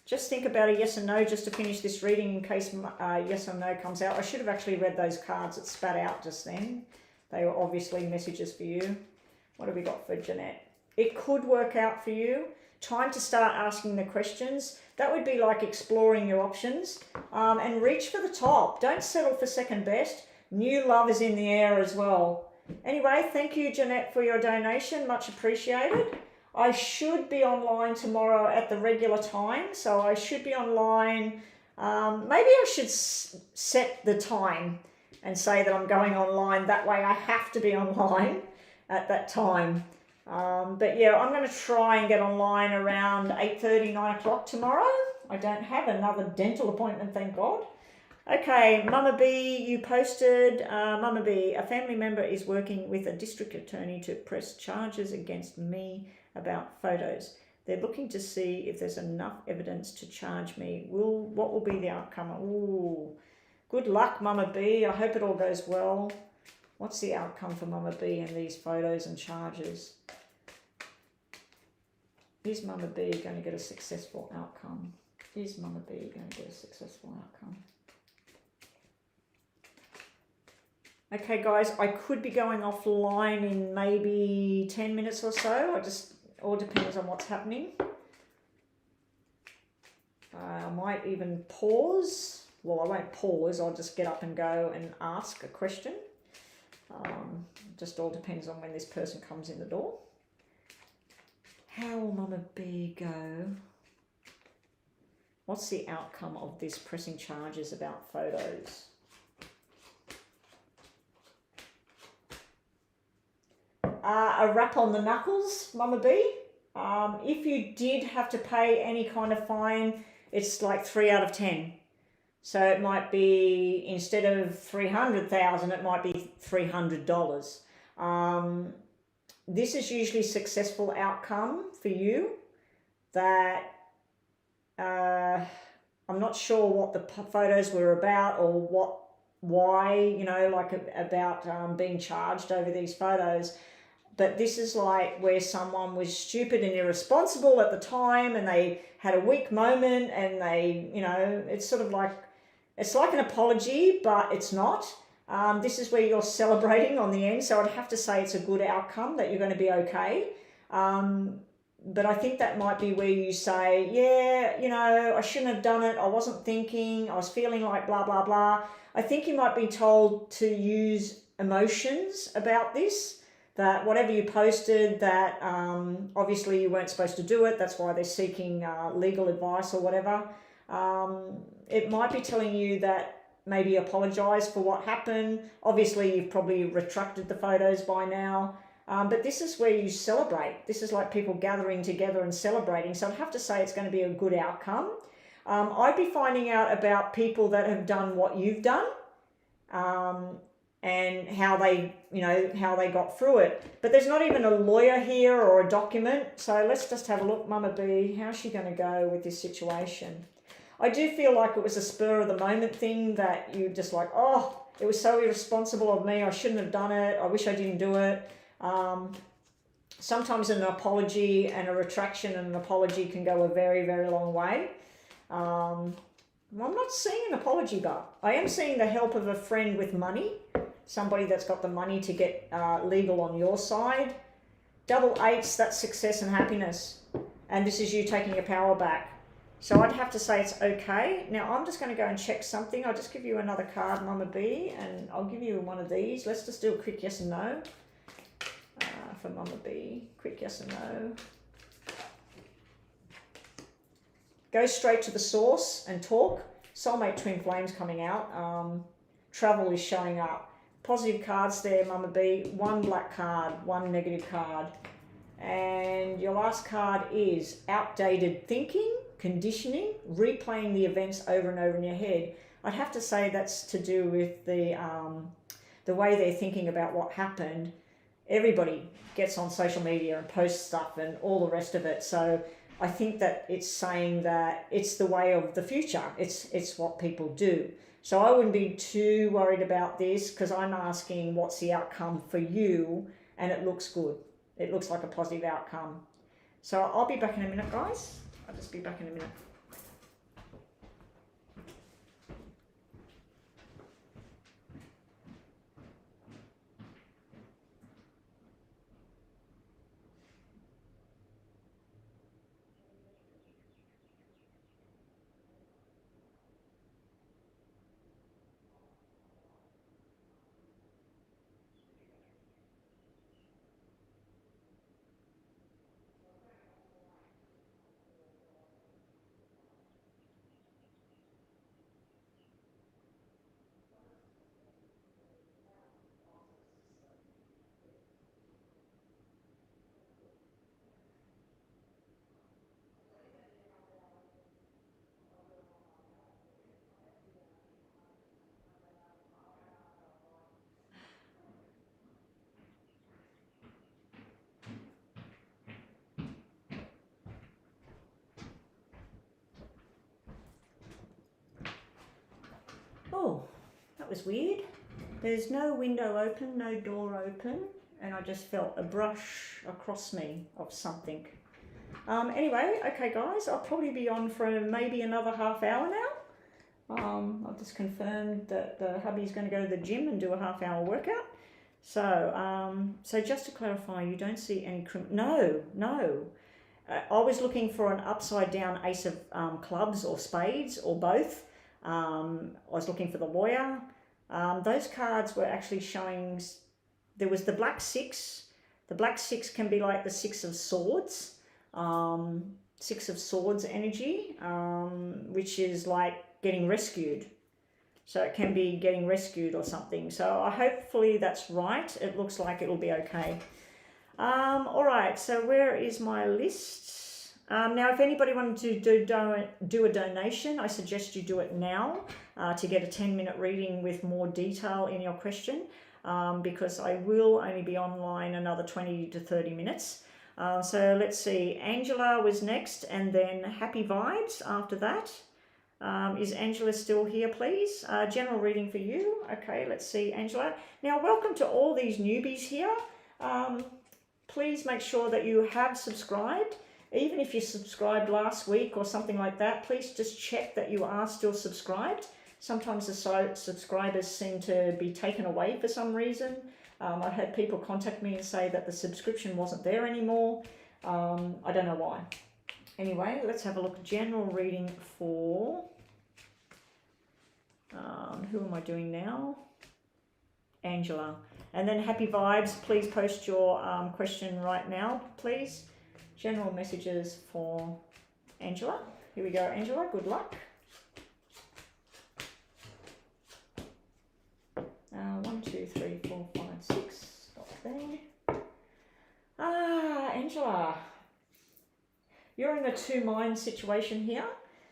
Just think about a yes and no just to finish this reading in case yes or no comes out. I should have actually read those cards that spat out just then. They were obviously messages for you. What have we got for Jeanette? It could work out for you. Time to start asking the questions. That would be like exploring your options. And reach for the top. Don't settle for second best. New love is in the air as well. Anyway, thank you, Jeanette, for your donation. Much appreciated. I should be online tomorrow at the regular time, so I should be online. Maybe I should set the time and say that I'm going online. That way I have to be online at that time. But yeah, I'm going to try and get online around 8:30, 9 o'clock tomorrow. I don't have another dental appointment, thank God. Okay, Mama B, you posted, Mama B, a family member is working with a district attorney to press charges against me about photos. They're looking to see if there's enough evidence to charge me. What will be the outcome? Ooh, good luck, Mama B. I hope it all goes well. What's the outcome for Mama B in these photos and charges? Is Mama B going to get a successful outcome? Is Mama B going to get a successful outcome? Okay, guys, I could be going offline in maybe 10 minutes or so. I just all depends on what's happening. I might even pause. Well, I won't pause. I'll just get up and go and ask a question. Just all depends on when this person comes in the door. How will Mama B go? What's the outcome of this pressing charges about photos? A rap on the knuckles, Mama B. If you did have to pay any kind of fine, it's like 3 out of 10. So it might be, instead of $300,000, it might be $300. This is usually successful outcome for you. That I'm not sure what the photos were about or why, you know, like about being charged over these photos. But this is like where someone was stupid and irresponsible at the time and they had a weak moment and they, you know, it's sort of like, it's like an apology, but it's not. This is where you're celebrating on the end. So I'd have to say it's a good outcome, that you're going to be okay. But I think that might be where you say, yeah, you know, I shouldn't have done it. I wasn't thinking. I was feeling like blah, blah, blah. I think you might be told to use emotions about this. That whatever you posted, that obviously you weren't supposed to do it. That's why they're seeking legal advice or whatever. It might be telling you that maybe apologise for what happened. Obviously, you've probably retracted the photos by now. But this is where you celebrate. This is like people gathering together and celebrating. So I'd have to say it's going to be a good outcome. I'd be finding out about people that have done what you've done. And how they, you know, how they got through it. But there's not even a lawyer here or a document. So let's just have a look, Mama B. How's she going to go with this situation? I do feel like it was a spur of the moment thing that you just like, oh, it was so irresponsible of me. I shouldn't have done it. I wish I didn't do it. Sometimes an apology and a retraction and an apology can go a very, very long way. I'm not seeing an apology, but I am seeing the help of a friend with money. Somebody that's got the money to get legal on your side. Double eights, that's success and happiness. And this is you taking your power back. So I'd have to say it's okay. Now I'm just going to go and check something. I'll just give you another card, Mama B, and I'll give you one of these. Let's just do a quick yes and no for Mama B. Quick yes and no. Go straight to the source and talk. Soulmate twin flames coming out. Travel is showing up. Positive cards there, Mama B. One black card, one negative card. And your last card is outdated thinking. conditioning, replaying the events over and over in your head. I'd have to say that's to do with the way they're thinking about what happened. Everybody gets on social media and posts stuff and all the rest of it. So I think that it's saying that it's the way of the future. It's what people do. So I wouldn't be too worried about this, because I'm asking what's the outcome for you, and it looks good. It looks like a positive outcome. So I'll be back in a minute, guys. I'll just be back in a minute. Oh, that was weird. There's no window open, no door open, and I just felt a brush across me of something. Anyway, okay guys, I'll probably be on for maybe another half hour now. I've just confirmed that the hubby's going to go to the gym and do a half-hour workout. So, so just to clarify, you don't see any No. I was looking for an upside-down ace of clubs or spades or both. I was looking for the lawyer. Those cards were actually showing, there was the black six. The black six can be like the six of swords, energy, which is like getting rescued. So it can be getting rescued or something. So hopefully that's right. It looks like it'll be okay. All right, so where is my list? Now, if anybody wanted to do a donation, I suggest you do it now to get a 10-minute reading with more detail in your question, because I will only be online another 20 to 30 minutes. So let's see, Angela was next, and then Happy Vibes after that. Is Angela still here, please? General reading for you. Okay, let's see, Angela. Now, welcome to all these newbies here. Please make sure that you have subscribed. Even if you subscribed last week or something like that, please just check that you are still subscribed. Sometimes the subscribers seem to be taken away for some reason. I've had people contact me and say that the subscription wasn't there anymore. I don't know why. Anyway, let's have a look. General reading for, who am I doing now? Angela. And then Happy Vibes, please post your question right now, please. General messages for Angela. Here we go, Angela, good luck. 1, 2, 3, 4, 5, 6, stop there. Angela, you're in a two-mind situation here.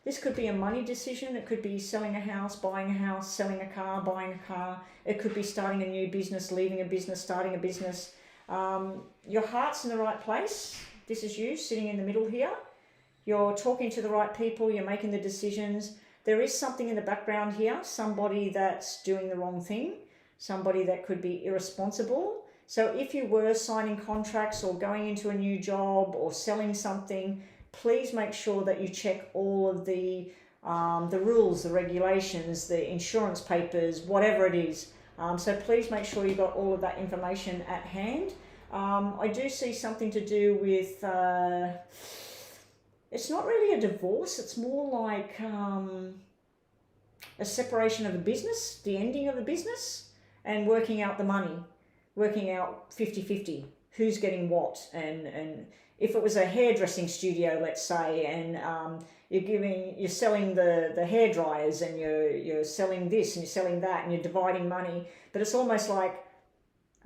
This could be a money decision. It could be selling a house, buying a house, selling a car, buying a car. It could be starting a new business, leaving a business, starting a business. Your heart's in the right place. This is you sitting in the middle here. You're talking to the right people. You're making the decisions. There is something in the background here, somebody that's doing the wrong thing, somebody that could be irresponsible. So if you were signing contracts or going into a new job or selling something, please make sure that you check all of the rules, the regulations, the insurance papers, whatever it is. So please make sure you got all of that information at hand. I do see something to do with, it's not really a divorce, it's more like a separation of a business, the ending of a business, and working out the money, working out 50-50, who's getting what, and if it was a hairdressing studio, let's say, and you're selling the hair dryers, and you're selling this and you're selling that, and you're dividing money, but it's almost like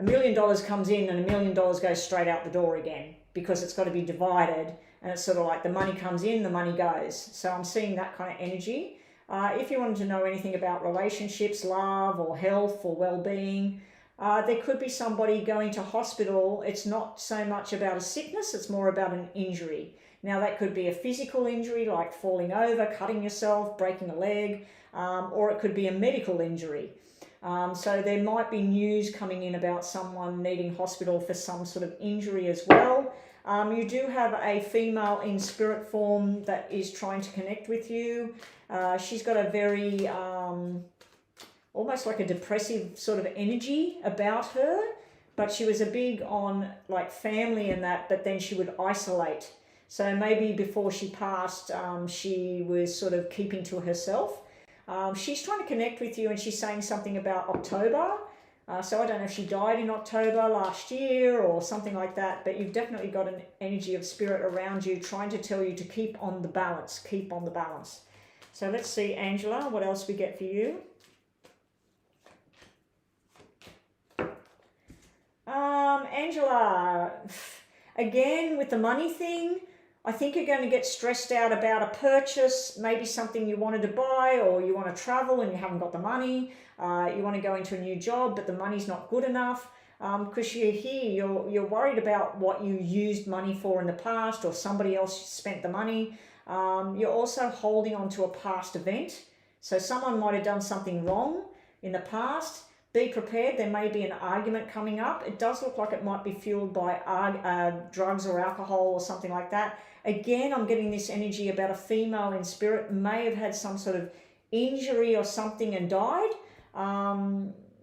$1 million comes in and $1 million goes straight out the door again, because it's got to be divided And it's sort of like the money comes in, the money goes. So I'm seeing that kind of energy. If you wanted to know anything about relationships, love or health or well-being, there could be somebody going to hospital. It's not so much about a sickness, it's more about an injury. Now that could be a physical injury like falling over, cutting yourself, breaking a leg, or it could be a medical injury. So there might be news coming in about someone needing hospital for some sort of injury as well. You do have a female in spirit form that is trying to connect with you. She's got a very, almost like a depressive sort of energy about her, but she was a big on like family and that, but then she would isolate. So maybe before she passed, she was sort of keeping to herself. She's trying to connect with you and she's saying something about October. So I don't know if she died in October last year or something like that, but you've definitely got an energy of spirit around you trying to tell you to keep on the balance, keep on the balance. So let's see, Angela, what else we get for you. Angela, again with the money thing, I think you're going to get stressed out about a purchase, maybe something you wanted to buy, or you want to travel and you haven't got the money. You want to go into a new job, but the money's not good enough. Because you're here, you're worried about what you used money for in the past, or somebody else spent the money. You're also holding on to a past event. So someone might have done something wrong in the past. Be prepared, there may be an argument coming up. It does look like it might be fueled by drugs or alcohol or something like that. Again, I'm getting this energy about a female in spirit may have had some sort of injury or something and died.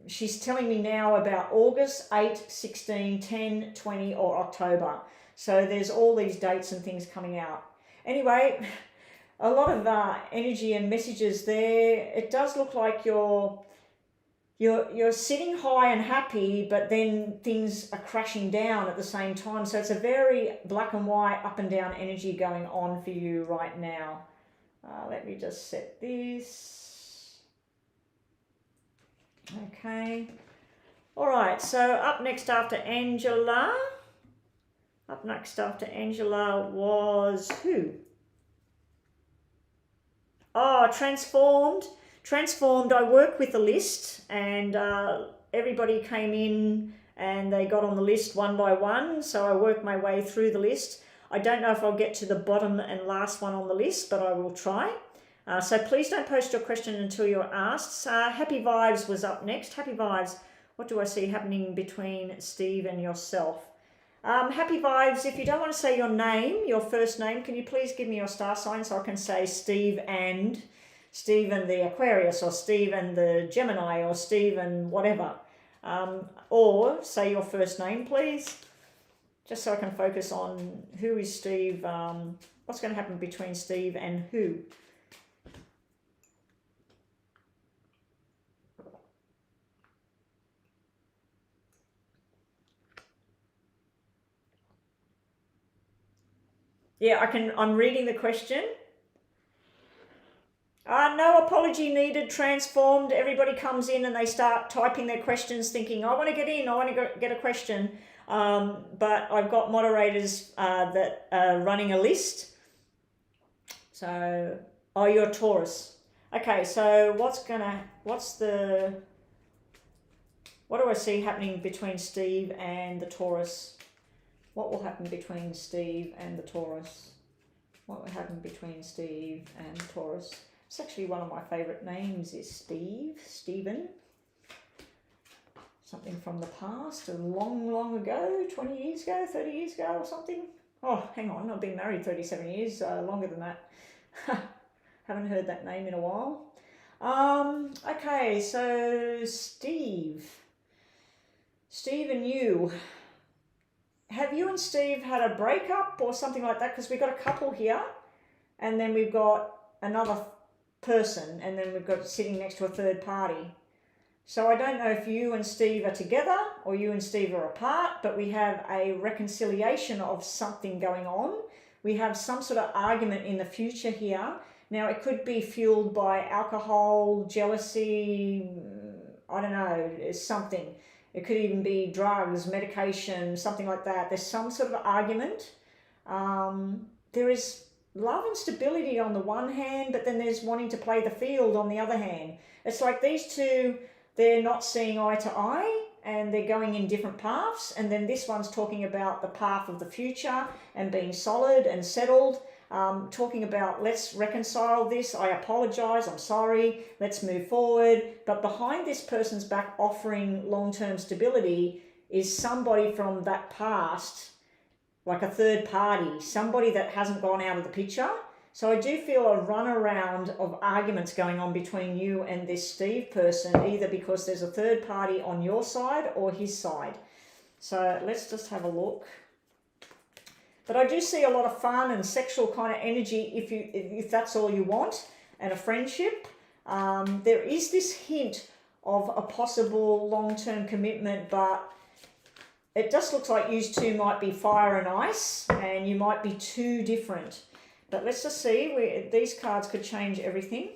She's telling me now about August, 8, 16, 10, 20 or October. So there's all these dates and things coming out. Anyway, a lot of energy and messages there. It does look like you're sitting high and happy, but then things are crashing down at the same time. So it's a very black and white, up and down energy going on for you right now. Let me just set this. Okay. All right, so up next after Angela. Up next after Angela was who? Oh, Transformed. Transformed, I work with the list, and everybody came in and they got on the list one by one, so I worked my way through the list. I don't know if I'll get to the bottom and last one on the list, but I will try. So please don't post your question until you're asked. Happy Vibes was up next. Happy Vibes, what do I see happening between Steve and yourself? Happy Vibes, if you don't want to say your name, your first name, can you please give me your star sign so I can say Steve and the Aquarius, or Steve and the Gemini, or Steve and whatever. Or say your first name, please, just so I can focus on who is Steve, what's going to happen between Steve and who. Yeah, I'm reading the question. No apology needed, Transformed. Everybody comes in and they start typing their questions thinking, I want to get in, I want to get a question. But I've got moderators that are running a list. So, oh, you're Taurus. Okay, so what do I see happening between Steve and the Taurus? What will happen between Steve and the Taurus? What will happen between Steve and the Taurus? It's actually one of my favourite names is Steve, Stephen. Something from the past, a long, long ago, 20 years ago, 30 years ago or something. Oh, hang on, I've been married 37 years, longer than that. Haven't heard that name in a while. Okay, so Steve and you. Have you and Steve had a breakup or something like that? Because we've got a couple here, and then we've got another person, and then we've got sitting next to a third party. So I don't know if you and Steve are together or you and Steve are apart, but we have a reconciliation of something going on. We have some sort of argument in the future here. Now it could be fueled by alcohol, jealousy, I don't know, something. It could even be drugs, medication, something like that. There's some sort of argument. there is love and stability on the one hand, but then there's wanting to play the field on the other hand. It's like these two, they're not seeing eye to eye and they're going in different paths. And then this one's talking about the path of the future and being solid and settled. Talking about, let's reconcile this, I apologize, I'm sorry, let's move forward. But behind this person's back offering long-term stability is somebody from that past, like a third party, somebody that hasn't gone out of the picture. So I do feel a runaround of arguments going on between you and this Steve person, either because there's a third party on your side or his side. So let's just have a look. But I do see a lot of fun and sexual kind of energy if that's all you want, and a friendship. There is this hint of a possible long-term commitment, but it just looks like you two might be fire and ice and you might be too different. But let's just see, these cards could change everything.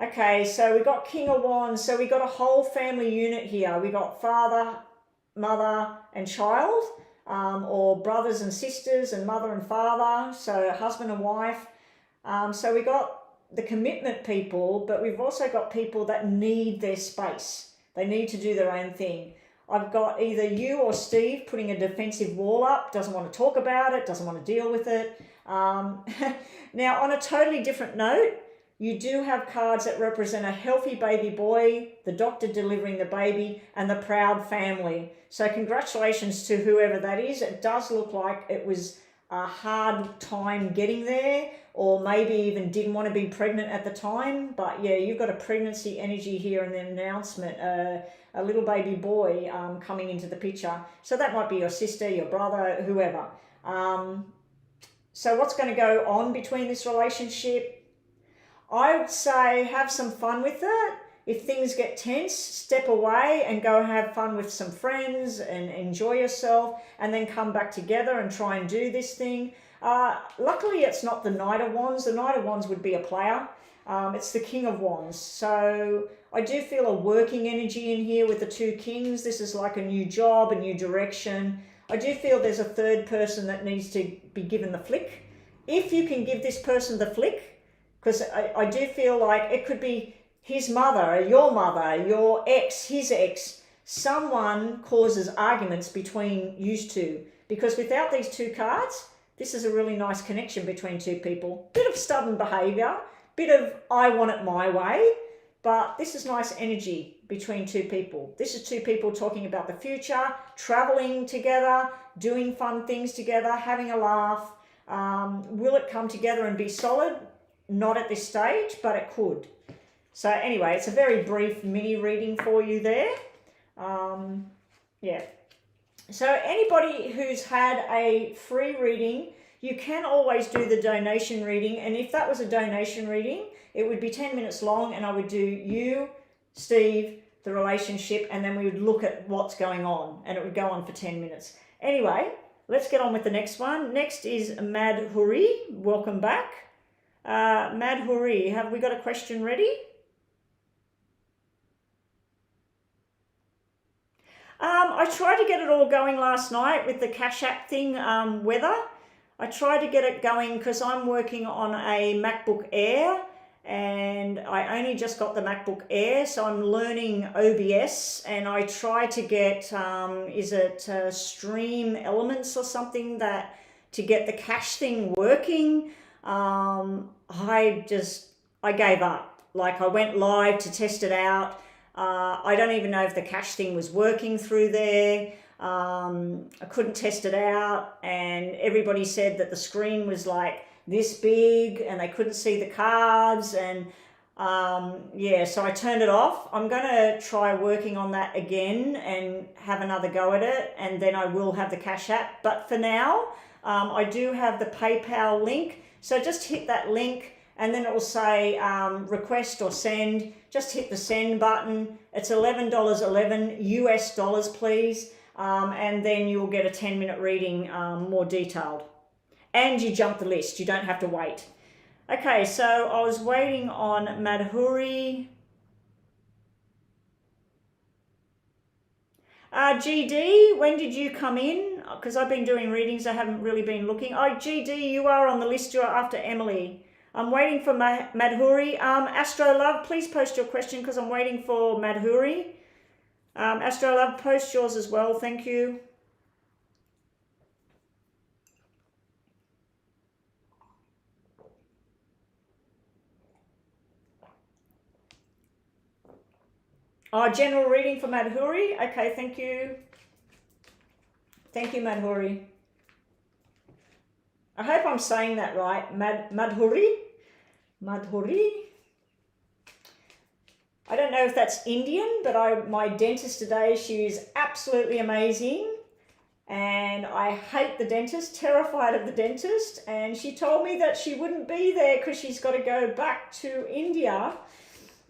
Okay, so we got King of Wands. So we got a whole family unit here. We got father, mother and child, or brothers and sisters and mother and father, so husband and wife. So we got the commitment people, but we've also got people that need their space. They need to do their own thing. I've got either you or Steve putting a defensive wall up, doesn't want to talk about it, doesn't want to deal with it. Now, on a totally different note, you do have cards that represent a healthy baby boy, the doctor delivering the baby, and the proud family. So congratulations to whoever that is. It does look like it was a hard time getting there, or maybe even didn't want to be pregnant at the time. But yeah, you've got a pregnancy energy here and an announcement, a little baby boy coming into the picture. So that might be your sister, your brother, whoever. So what's going to go on between this relationship? I would say have some fun with it. If things get tense, step away and go have fun with some friends and enjoy yourself, and then come back together and try and do this thing. Luckily, it's not the Knight of Wands. The Knight of Wands would be a player. It's the King of Wands. So I do feel a working energy in here with the two kings. This is like a new job, a new direction. I do feel there's a third person that needs to be given the flick. If you can give this person the flick, because I do feel like it could be his mother, your ex, his ex. Someone causes arguments between you two. Because without these two cards, this is a really nice connection between two people. Bit of stubborn behaviour, bit of I want it my way, but this is nice energy between two people. This is two people talking about the future, travelling together, doing fun things together, having a laugh. Will it come together and be solid? Not at this stage, but it could. So anyway, it's a very brief mini reading for you there. Yeah. So anybody who's had a free reading, you can always do the donation reading. And if that was a donation reading, it would be 10 minutes long, and I would do you, Steve, the relationship, and then we would look at what's going on, and it would go on for 10 minutes. Anyway, let's get on with the next one. Next is Madhuri. Welcome back. Madhuri, have we got a question ready? I tried to get it all going last night with the Cash App thing, weather. I tried to get it going because I'm working on a MacBook Air, and I only just got the MacBook Air, so I'm learning OBS, and I tried to get, is it Stream Elements or something, that to get the cache thing working. I gave up. Like, I went live to test it out. I don't even know if the cache thing was working through there. I couldn't test it out, and everybody said that the screen was like this big and they couldn't see the cards, and yeah, so I turned it off. I'm going to try working on that again and have another go at it, and then I will have the Cash App. But for now, I do have the PayPal link, so just hit that link and then it will say request or send. Just hit the send button. It's $11.11 US dollars, please. And then you'll get a 10-minute reading, more detailed. And you jump the list. You don't have to wait. Okay, so I was waiting on Madhuri. GD, when did you come in? Because I've been doing readings, I haven't really been looking. Oh, GD, you are on the list. You are after Emily. I'm waiting for Madhuri. Astro Love, please post your question because I'm waiting for Madhuri. Astro Love, post yours as well. Thank you. Oh, general reading for Madhuri. Okay, thank you. Thank you, Madhuri. I hope I'm saying that right. Madhuri? Madhuri? I don't know if that's Indian, but my dentist today, she is absolutely amazing. And I hate the dentist, terrified of the dentist. And she told me that she wouldn't be there because she's got to go back to India.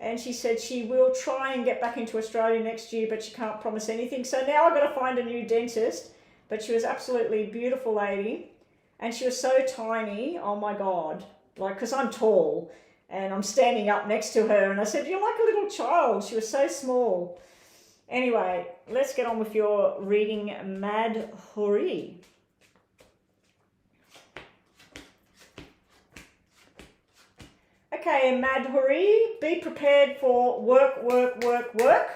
And she said she will try and get back into Australia next year, but she can't promise anything. So now I've got to find a new dentist. But she was absolutely beautiful lady. And she was so tiny, oh my God. Like, because I'm tall and I'm standing up next to her. And I said, you're like a little child. She was so small. Anyway, let's get on with your reading, Madhuri. Okay, Madhuri, be prepared for work, work, work, work.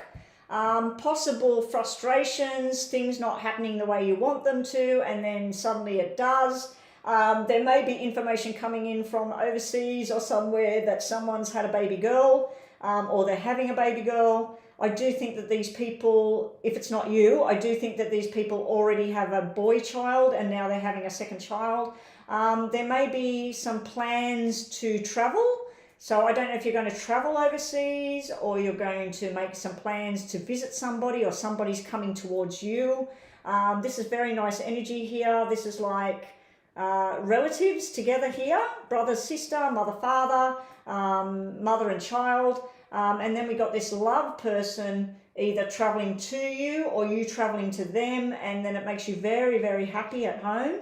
Possible frustrations, things not happening the way you want them to, and then suddenly it does. There may be information coming in from overseas or somewhere that someone's had a baby girl, or they're having a baby girl. I do think that these people, if it's not you, I do think that these people already have a boy child and now they're having a second child. There may be some plans to travel. So I don't know if you're going to travel overseas or you're going to make some plans to visit somebody or somebody's coming towards you. This is very nice energy here. This is like relatives together here, brother, sister, mother, father, mother and child. And then we got this love person either traveling to you or you traveling to them, and then it makes you very, very happy at home.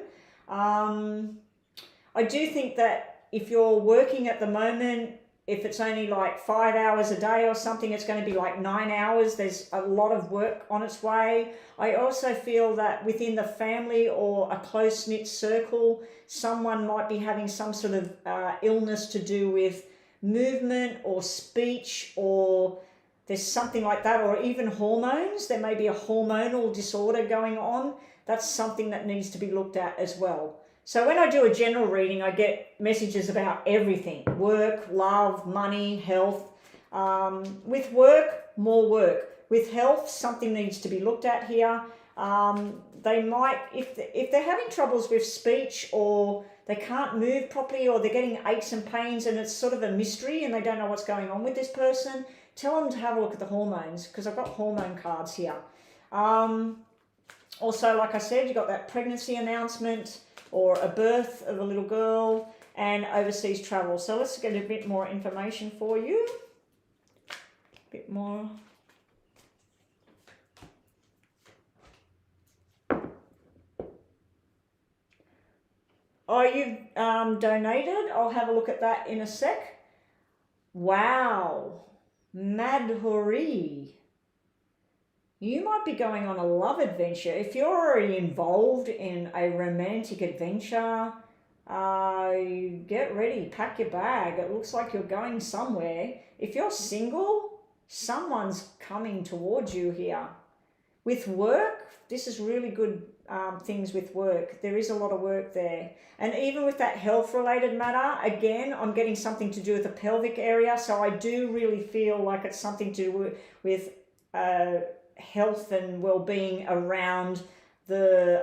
I do think that if you're working at the moment, if it's only like 5 hours a day or something, it's going to be like 9 hours. There's a lot of work on its way. I also feel that within the family or a close-knit circle, someone might be having some sort of illness to do with movement or speech, or there's something like that, or even hormones. There may be a hormonal disorder going on. That's something that needs to be looked at as well. So when I do a general reading, I get messages about everything: work, love, money, health. With work, more work. With health, something needs to be looked at here. They might, if they're having troubles with speech, or they can't move properly, or they're getting aches and pains and it's sort of a mystery and they don't know what's going on with this person, tell them to have a look at the hormones, because I've got hormone cards here. Also, like I said, you've got that pregnancy announcement or a birth of a little girl and overseas travel. So let's get a bit more information for you. A bit more. Oh, you've donated? I'll have a look at that in a sec. Wow. Madhuri. You might be going on a love adventure. If you're already involved in a romantic adventure, get ready, pack your bag. It looks like you're going somewhere. If you're single, someone's coming towards you here. With work, this is really good things with work. There is a lot of work there. And even with that health-related matter, again, I'm getting something to do with the pelvic area. So I do really feel like it's something to do with health and well-being around the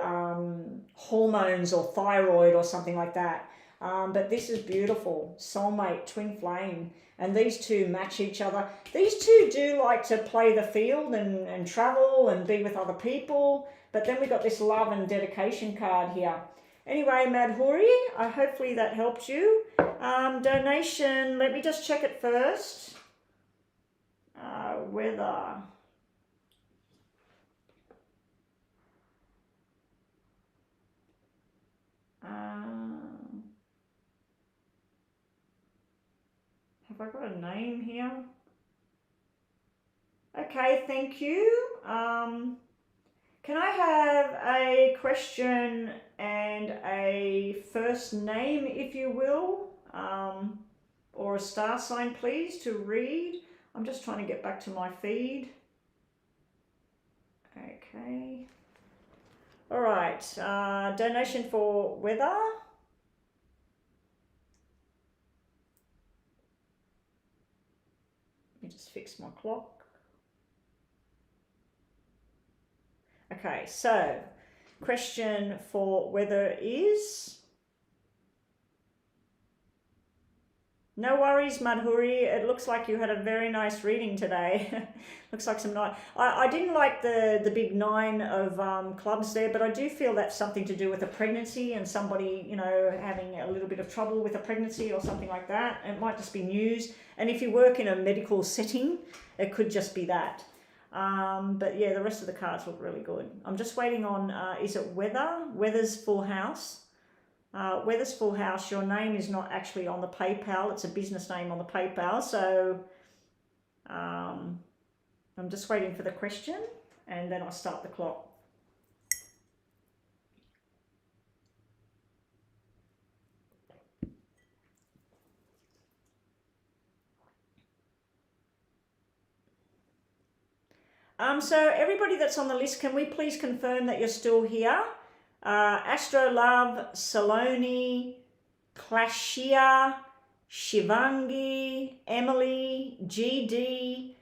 hormones or thyroid or something like that. But this is beautiful. Soulmate, twin flame. And these two match each other. These two do like to play the field and travel and be with other people. But then we got this love and dedication card here. Anyway, Madhuri, hopefully that helped you. Donation, let me just check it first. Weather. Have I got a name here? Okay, thank you. Can I have a question and a first name, if you will, or a star sign, please, to read? I'm just trying to get back to my feed. Okay. All right. Donation for weather. Let me just fix my clock. Okay, so question for weather is... No worries, Madhuri. It looks like you had a very nice reading today. Looks like some nice... I didn't like the big 9 of clubs there, but I do feel that's something to do with a pregnancy and somebody, you know, having a little bit of trouble with a pregnancy or something like that. It might just be news. And if you work in a medical setting, it could just be that. But yeah, the rest of the cards look really good. I'm just waiting on, is it weather? Weather's full house. Weather's full house. Your name is not actually on the PayPal. It's a business name on the PayPal. So I'm just waiting for the question and then I'll start the clock. So everybody that's on the list, can we please confirm that you're still here? Astro Love, Saloni, Clashia, Shivangi, Emily, GD,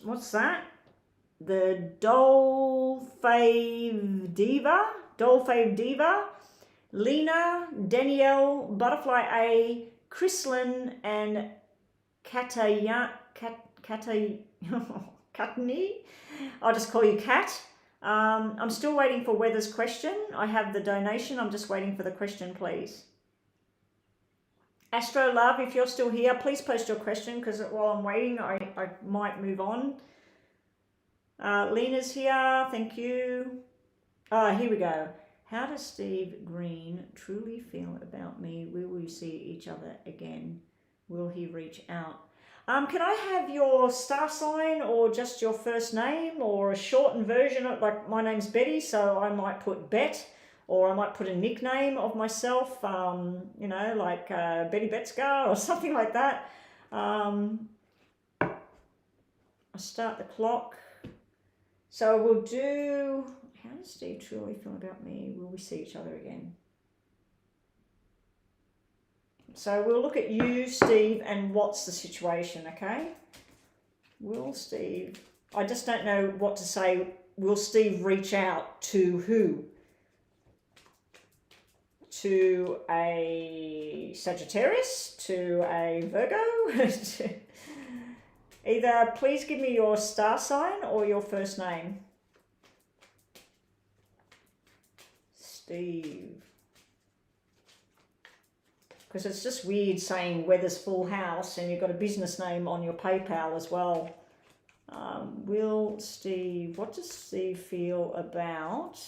what's that? The Dolfave Diva, Lena, Danielle, Butterfly A, Chrislyn, and Katani. I'll just call you Kat. I'm still waiting for Weather's question. I have the donation. I'm just waiting for the question, please. Astro Love, if you're still here, please post your question because while I'm waiting, I might move on. Lena's here. Thank you. Here we go. How does Steve Green truly feel about me? Will we see each other again? Will he reach out? Can I have your star sign or just your first name or a shortened version of, like, my name's Betty, so I might put Bet, or I might put a nickname of myself, you know, like Betty Betskar or something like that. I'll start the clock. So we'll do, how does Steve truly feel about me? Will we see each other again? So we'll look at you, Steve, and what's the situation, okay? Will Steve, I just don't know what to say. Will Steve reach out to who? To a Sagittarius? To a Virgo? Either please give me your star sign or your first name. Steve. Because it's just weird saying Weather's full house and you've got a business name on your PayPal as well. Will Steve, what does Steve feel about,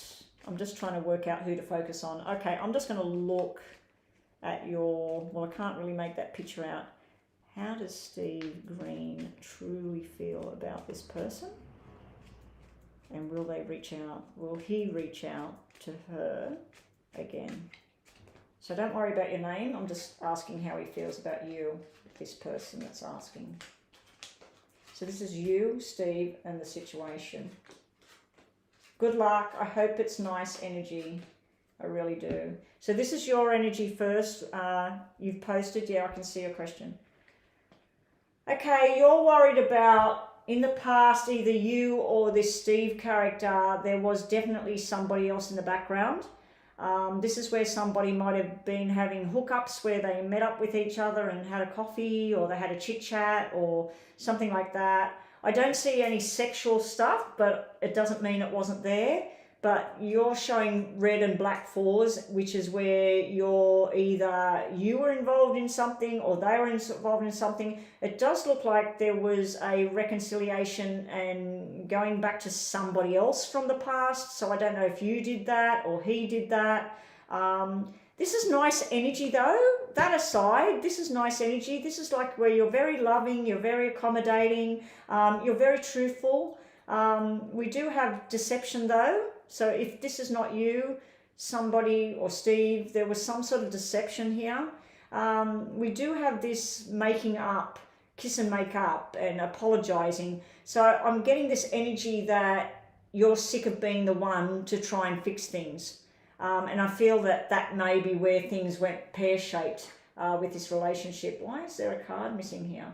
I'm just trying to work out who to focus on. Okay, I'm just going to look at your, well, I can't really make that picture out. How does Steve Green truly feel about this person? And will they reach out? Will he reach out to her again? So don't worry about your name. I'm just asking how he feels about you, this person that's asking. So this is you, Steve, and the situation. Good luck. I hope it's nice energy. I really do. So this is your energy first. You've posted. Yeah, I can see your question. Okay, you're worried about, in the past, either you or this Steve character, there was definitely somebody else in the background. This is where somebody might have been having hookups where they met up with each other and had a coffee, or they had a chit chat or something like that. I don't see any sexual stuff, but it doesn't mean it wasn't there. But you're showing red and black fours, which is where you're either you were involved in something or they were involved in something. It does look like there was a reconciliation and going back to somebody else from the past. So I don't know if you did that or he did that. This is nice energy though. That aside, this is nice energy. This is like where you're very loving, you're very accommodating, you're very truthful. We do have deception though. So if this is not you, somebody or Steve, there was some sort of deception here. We do have this making up, kiss and make up and apologizing. So I'm getting this energy that you're sick of being the one to try and fix things. And I feel that that may be where things went pear-shaped with this relationship. Why is there a card missing here?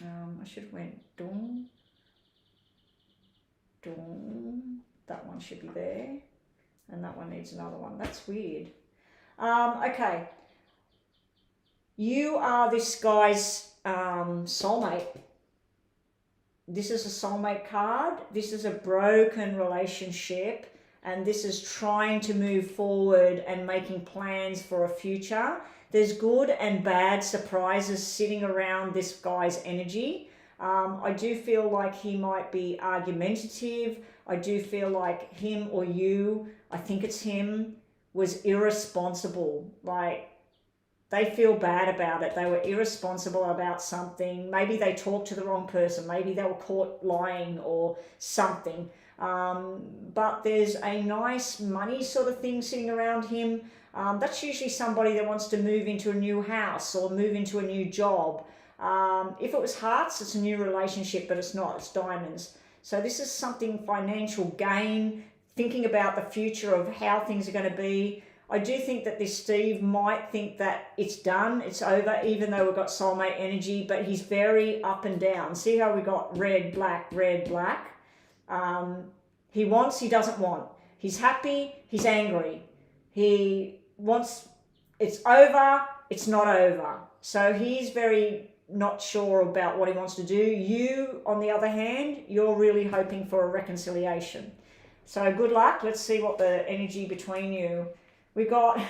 I should have went dong. That one should be there. And that one needs another one. That's weird. Okay. You are this guy's soulmate. This is a soulmate card. This is a broken relationship. And this is trying to move forward and making plans for a future. There's good and bad surprises sitting around this guy's energy. I do feel like he might be argumentative. I do feel like him or you, I think it's him, was irresponsible. Like, they feel bad about it. They were irresponsible about something. Maybe they talked to the wrong person. Maybe they were caught lying or something. But there's a nice money sort of thing sitting around him. That's usually somebody that wants to move into a new house or move into a new job. If it was hearts, it's a new relationship, but it's not, it's diamonds. So this is something financial gain, thinking about the future of how things are going to be. I do think that this Steve might think that it's done, it's over, even though we've got soulmate energy, but he's very up and down. See how we got red, black, red, black? He wants, he doesn't want. He's happy, he's angry. He wants, it's over, it's not over. So he's very not sure about what he wants to do. You, on the other hand, you're really hoping for a reconciliation. So good luck. Let's see what the energy between you. We got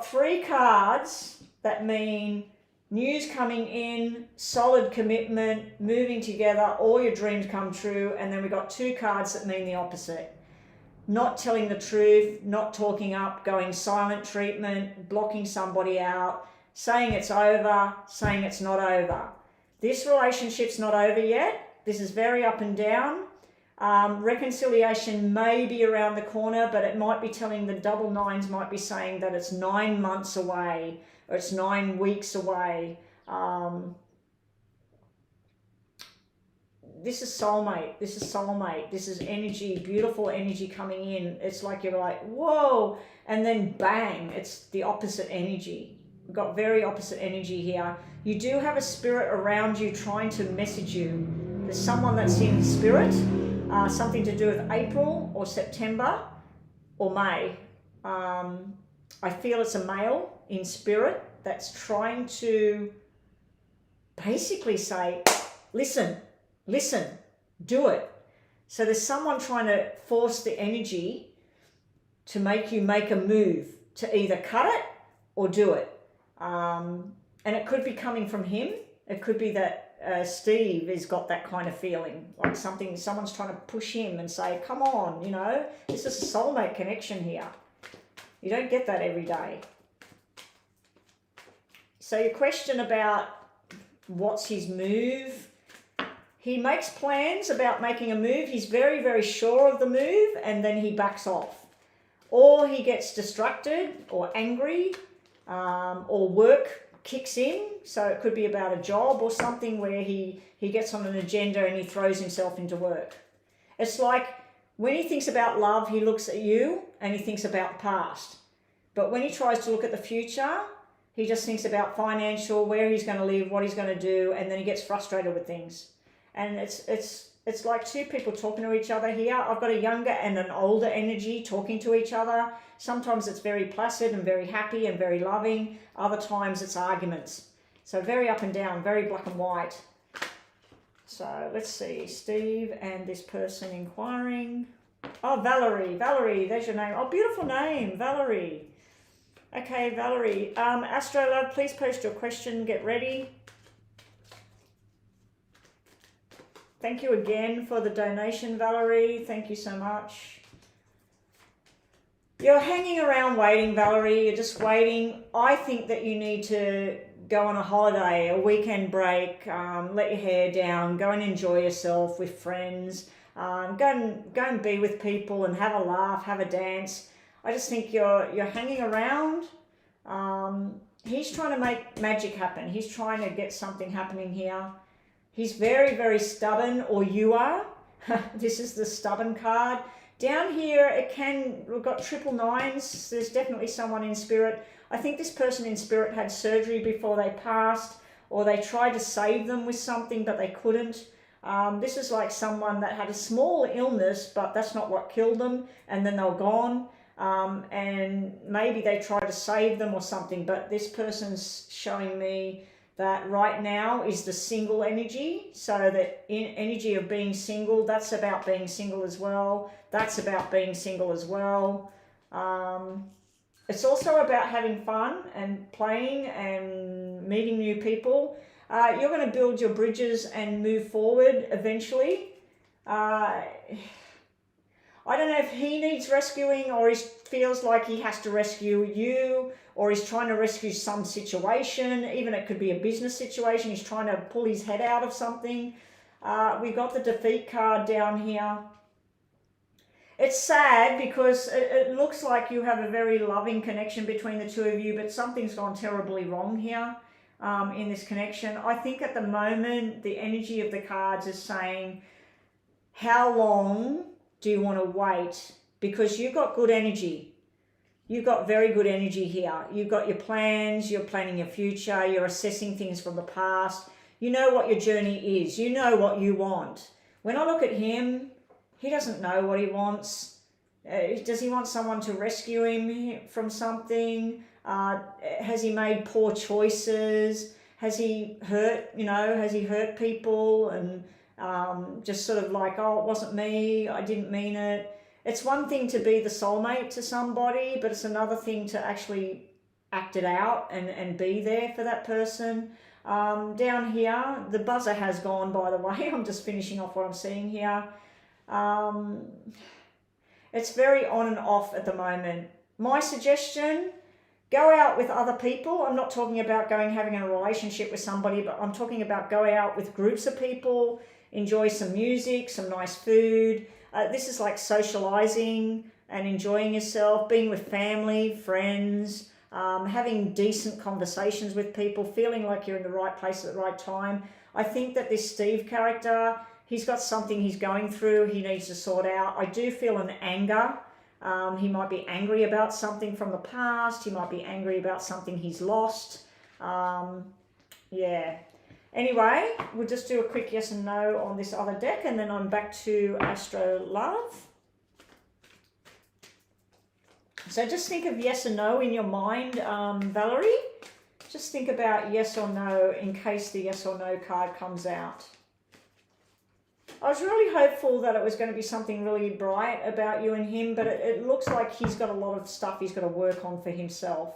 3 cards that mean news coming in, solid commitment, moving together, all your dreams come true. And then we got 2 cards that mean the opposite. Not telling the truth, not talking up, going silent treatment, blocking somebody out, saying it's over, saying it's not over. This relationship's not over yet. This is very up and down. Reconciliation may be around the corner, but it might be telling the double nines, might be saying that it's 9 months away or it's 9 weeks away. This is soulmate. This is soulmate. This is energy, beautiful energy coming in. It's like you're like, whoa, and then bang, it's the opposite energy. We've got very opposite energy here. You do have a spirit around you trying to message you. There's someone that's in spirit, something to do with April or September or May. I feel it's a male in spirit that's trying to basically say, listen, do it. So there's someone trying to force the energy to make you make a move to either cut it or do it. And it could be coming from him. It could be that Steve has got that kind of feeling, like someone's trying to push him and say, come on, you know, this is a soulmate connection here. You don't get that every day. So your question about what's his move, he makes plans about making a move. He's very, very sure of the move, and then he backs off. Or he gets distracted or angry, or work kicks in. So it could be about a job or something where he gets on an agenda and he throws himself into work. It's like when he thinks about love, he looks at you and he thinks about the past. But when he tries to look at the future, he just thinks about financial, where he's going to live, what he's going to do, and then he gets frustrated with things. And it's like 2 people talking to each other here. I've got a younger and an older energy talking to each other. Sometimes it's very placid and very happy and very loving. Other times it's arguments. So very up and down, very black and white. So let's see, Steve and this person inquiring. Oh, Valerie, there's your name. Oh, beautiful name, Valerie. Okay, Valerie. Astro Love, please post your question, get ready. Thank you again for the donation, Valerie. Thank you so much. You're hanging around waiting, Valerie. You're just waiting. I think that you need to go on a holiday, a weekend break, let your hair down, go and enjoy yourself with friends, go and be with people and have a laugh, have a dance. I just think you're hanging around. He's trying to make magic happen. He's trying to get something happening here. He's very, very stubborn, or you are. This is the stubborn card. Down here, we've got triple nines. There's definitely someone in spirit. I think this person in spirit had surgery before they passed, or they tried to save them with something, but they couldn't. This is like someone that had a small illness, but that's not what killed them, and then they were gone. And maybe they tried to save them or something, but this person's showing me that right now is the single energy. So that energy of being single, that's about being single as well. That's about being single as well. It's also about having fun and playing and meeting new people. You're going to build your bridges and move forward eventually. I don't know if he needs rescuing, or he feels like he has to rescue you, or he's trying to rescue some situation. Even it could be a business situation. He's trying to pull his head out of something. We got the defeat card down here. It's sad because it looks like you have a very loving connection between the two of you, but something's gone terribly wrong here in this connection. I think at the moment, the energy of the cards is saying, how long do you want to wait? Because you've got good energy. You've got very good energy here. You've got your plans, you're planning your future, you're assessing things from the past. You know what your journey is. You know what you want. When I look at him, he doesn't know what he wants. Does he want someone to rescue him from something? Has he made poor choices? Has he hurt, has he hurt people and just sort of like, oh, it wasn't me, I didn't mean it. It's one thing to be the soulmate to somebody, but it's another thing to actually act it out and be there for that person. Down here, the buzzer has gone, by the way. I'm just finishing off what I'm seeing here. It's very on and off at the moment. My suggestion, go out with other people. I'm not talking about having a relationship with somebody, but I'm talking about go out with groups of people, enjoy some music, some nice food. This is like socializing and enjoying yourself, being with family, friends, having decent conversations with people, feeling like you're in the right place at the right time. I think that this Steve character, he's got something he's going through, he needs to sort out. I do feel an anger. He might be angry about something from the past. He might be angry about something he's lost. Yeah. Anyway, we'll just do a quick yes and no on this other deck, and then I'm back to Astro Love. So just think of yes and no in your mind, Valerie. Just think about yes or no in case the yes or no card comes out. I was really hopeful that it was going to be something really bright about you and him, but it looks like he's got a lot of stuff he's got to work on for himself.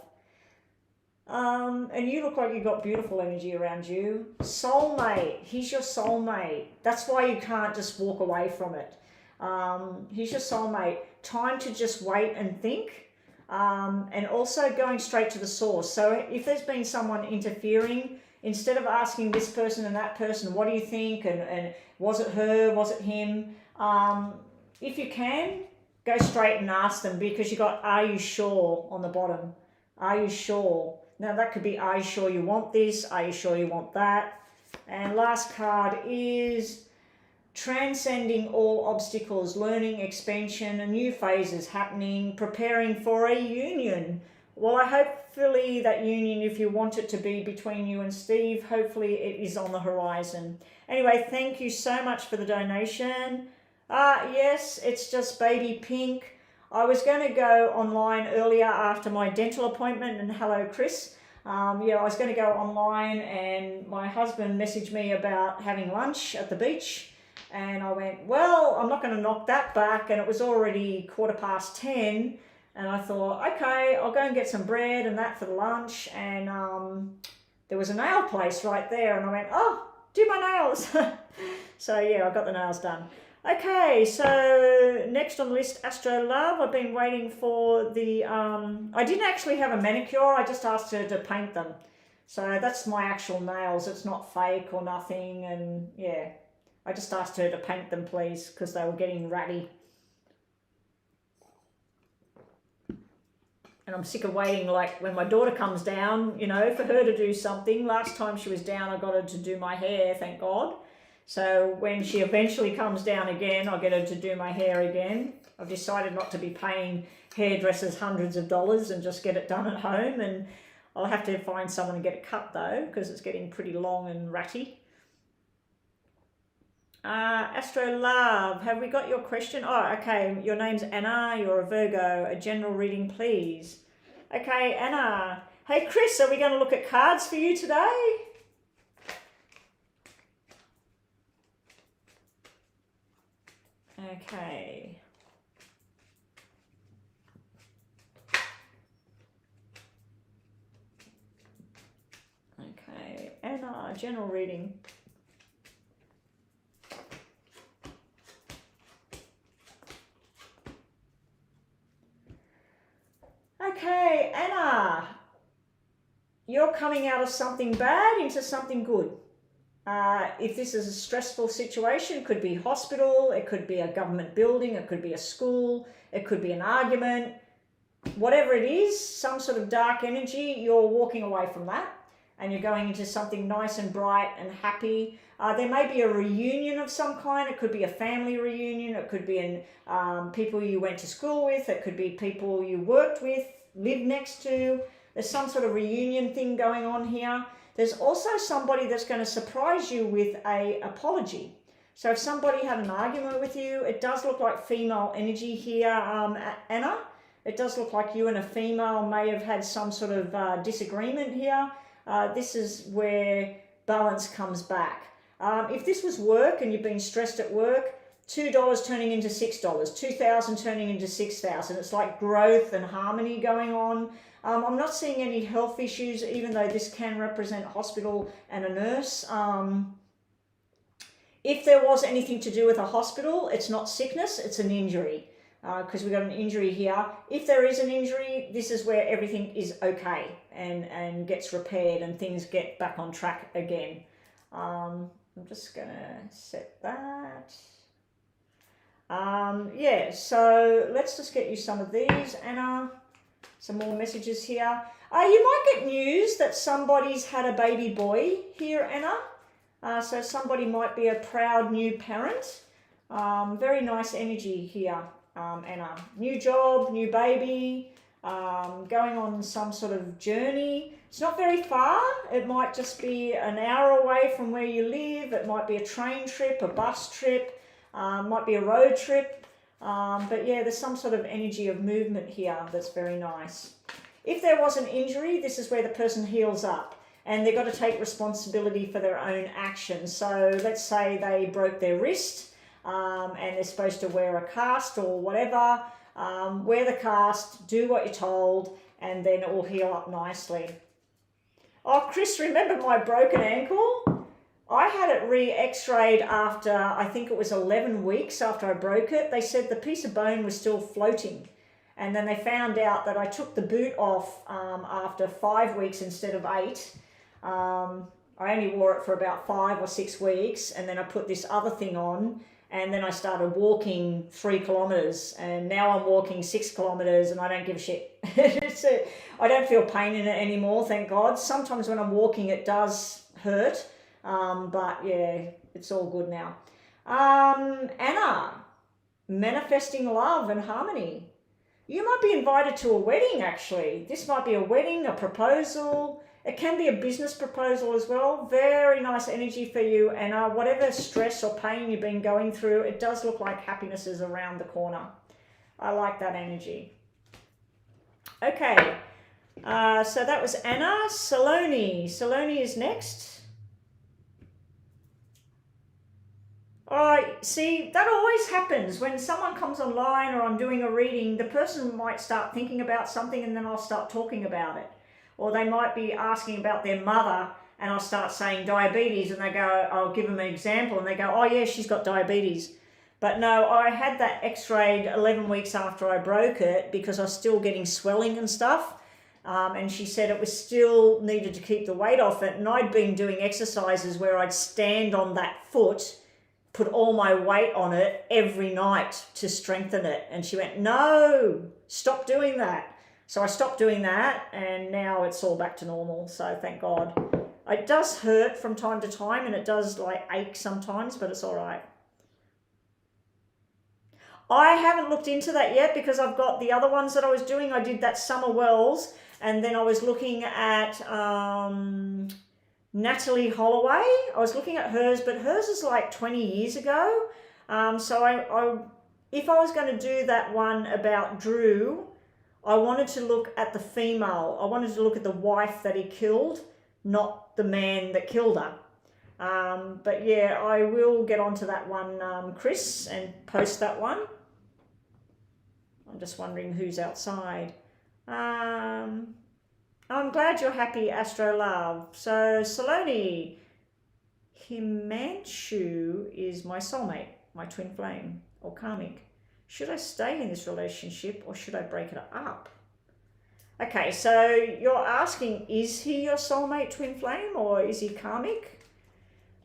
And you look like you've got beautiful energy around you. Soulmate. He's your soulmate. That's why you can't just walk away from it. He's your soulmate. Time to just wait and think. And also going straight to the source. So if there's been someone interfering, instead of asking this person and that person, what do you think? And was it her? Was it him? If you can, go straight and ask them, because you got, are you sure on the bottom? Are you sure? Now that could be, are you sure you want this? Are you sure you want that? And last card is transcending all obstacles, learning, expansion, a new phase is happening, preparing for a union. Well, hopefully that union, if you want it to be between you and Steve, hopefully it is on the horizon. Anyway, thank you so much for the donation. Yes, it's just baby pink. I was going to go online earlier after my dental appointment, and hello, Chris. I was going to go online, and my husband messaged me about having lunch at the beach. And I went, well, I'm not going to knock that back. And it was already 10:15. And I thought, okay, I'll go and get some bread and that for the lunch. And there was a nail place right there. And I went, oh, do my nails. So yeah, I got the nails done. Okay, so next on the list, Astro Love. I've been waiting for the, I didn't actually have a manicure. I just asked her to paint them. So that's my actual nails. It's not fake or nothing. And yeah, I just asked her to paint them, please, because they were getting ratty. And I'm sick of waiting, like when my daughter comes down, you know, for her to do something. Last time she was down, I got her to do my hair, thank God. So when she eventually comes down again, I'll get her to do my hair again. I've decided not to be paying hairdressers hundreds of dollars and just get it done at home. And I'll have to find someone to get it cut though, because it's getting pretty long and ratty. Astro Love, have we got your question? Oh, okay. Your name's Anna. You're a Virgo. A general reading, please. Okay, Anna. Hey, Chris, are we going to look at cards for you today? Okay. Okay, Anna, general reading. Okay, Anna, you're coming out of something bad into something good. If this is a stressful situation, it could be hospital, it could be a government building, it could be a school, it could be an argument. Whatever it is, some sort of dark energy, you're walking away from that and you're going into something nice and bright and happy. There may be a reunion of some kind. It could be a family reunion. It could be people you went to school with. It could be people you worked with, lived next to. There's some sort of reunion thing going on here. There's also somebody that's going to surprise you with an apology. So if somebody had an argument with you, it does look like female energy here, Anna. It does look like you and a female may have had some sort of disagreement here. This is where balance comes back. If this was work and you've been stressed at work, $2 turning into $6, $2,000 turning into $6,000. It's like growth and harmony going on. I'm not seeing any health issues, even though this can represent hospital and a nurse. If there was anything to do with a hospital, it's not sickness, it's an injury. Because we've got an injury here. If there is an injury, this is where everything is okay and gets repaired and things get back on track again. I'm just going to set that. Yeah, so let's just get you some of these, Anna. Some more messages here. You might get news that somebody's had a baby boy here, Anna. So somebody might be a proud new parent. Very nice energy here. Anna, new job, new baby, going on some sort of journey. It's not very far. It might just be an hour away from where you live. It might be a train trip, a bus trip, might be a road trip. But yeah, there's some sort of energy of movement here that's very nice. If there was an injury, this is where the person heals up and they've got to take responsibility for their own actions. So let's say they broke their wrist. And they're supposed to wear a cast or whatever, wear the cast, do what you're told, and then it will heal up nicely. Oh, Chris, remember my broken ankle? I had it re-x-rayed after, I think it was 11 weeks after I broke it. They said the piece of bone was still floating. And then they found out that I took the boot off after 5 weeks instead of 8. I only wore it for about 5 or 6 weeks, and then I put this other thing on. And then I started walking 3 kilometers, and now I'm walking 6 kilometers, and I don't give a shit. I don't feel pain in it anymore, thank God. Sometimes when I'm walking, it does hurt, but yeah, it's all good now. Anna, manifesting love and harmony. You might be invited to a wedding, actually. This might be a wedding, a proposal. It can be a business proposal as well. Very nice energy for you. And whatever stress or pain you've been going through, it does look like happiness is around the corner. I like that energy. Okay. So that was Anna. Saloni. Saloni is next. See, that always happens. When someone comes online or I'm doing a reading, the person might start thinking about something and then I'll start talking about it. Or they might be asking about their mother and I'll start saying diabetes and they go, I'll give them an example and they go, oh yeah, she's got diabetes. But no, I had that x-rayed 11 weeks after I broke it because I was still getting swelling and stuff. and she said it was still needed to keep the weight off it. And I'd been doing exercises where I'd stand on that foot, put all my weight on it every night to strengthen it. And she went, no, stop doing that. So I stopped doing that, and now it's all back to normal. So thank God. It does hurt from time to time, and it does like ache sometimes, but it's all right. I haven't looked into that yet because I've got the other ones that I was doing. I did that Summer Wells, and then I was looking at Natalie Holloway. I was looking at hers, but hers is like 20 years ago. So if I was going to do that one about Drew, I wanted to look at the female. I wanted to look at the wife that he killed, not the man that killed her. But yeah, I will get onto that one, Chris, and post that one. I'm just wondering who's outside. I'm glad you're happy, Astro Love. So Saloni, Himanshu is my soulmate, my twin flame, or karmic. Should I stay in this relationship or should I break it up? Okay, so you're asking, is he your soulmate twin flame or is he karmic?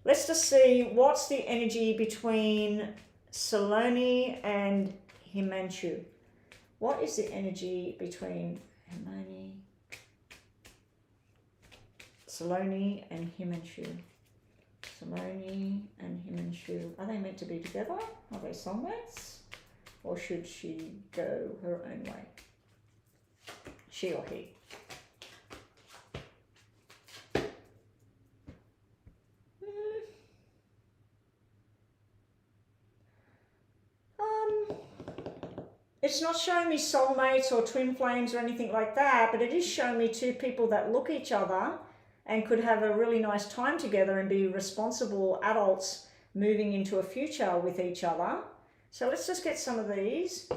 Let's just see what's the energy between Saloni and Himanshu. What is the energy between Saloni and Himanshu? Saloni and Himanshu. Are they meant to be together? Are they soulmates? Or should she go her own way? She or he? It's not showing me soulmates or twin flames or anything like that, but it is showing me two people that look each other and could have a really nice time together and be responsible adults moving into a future with each other. So let's just get some of these.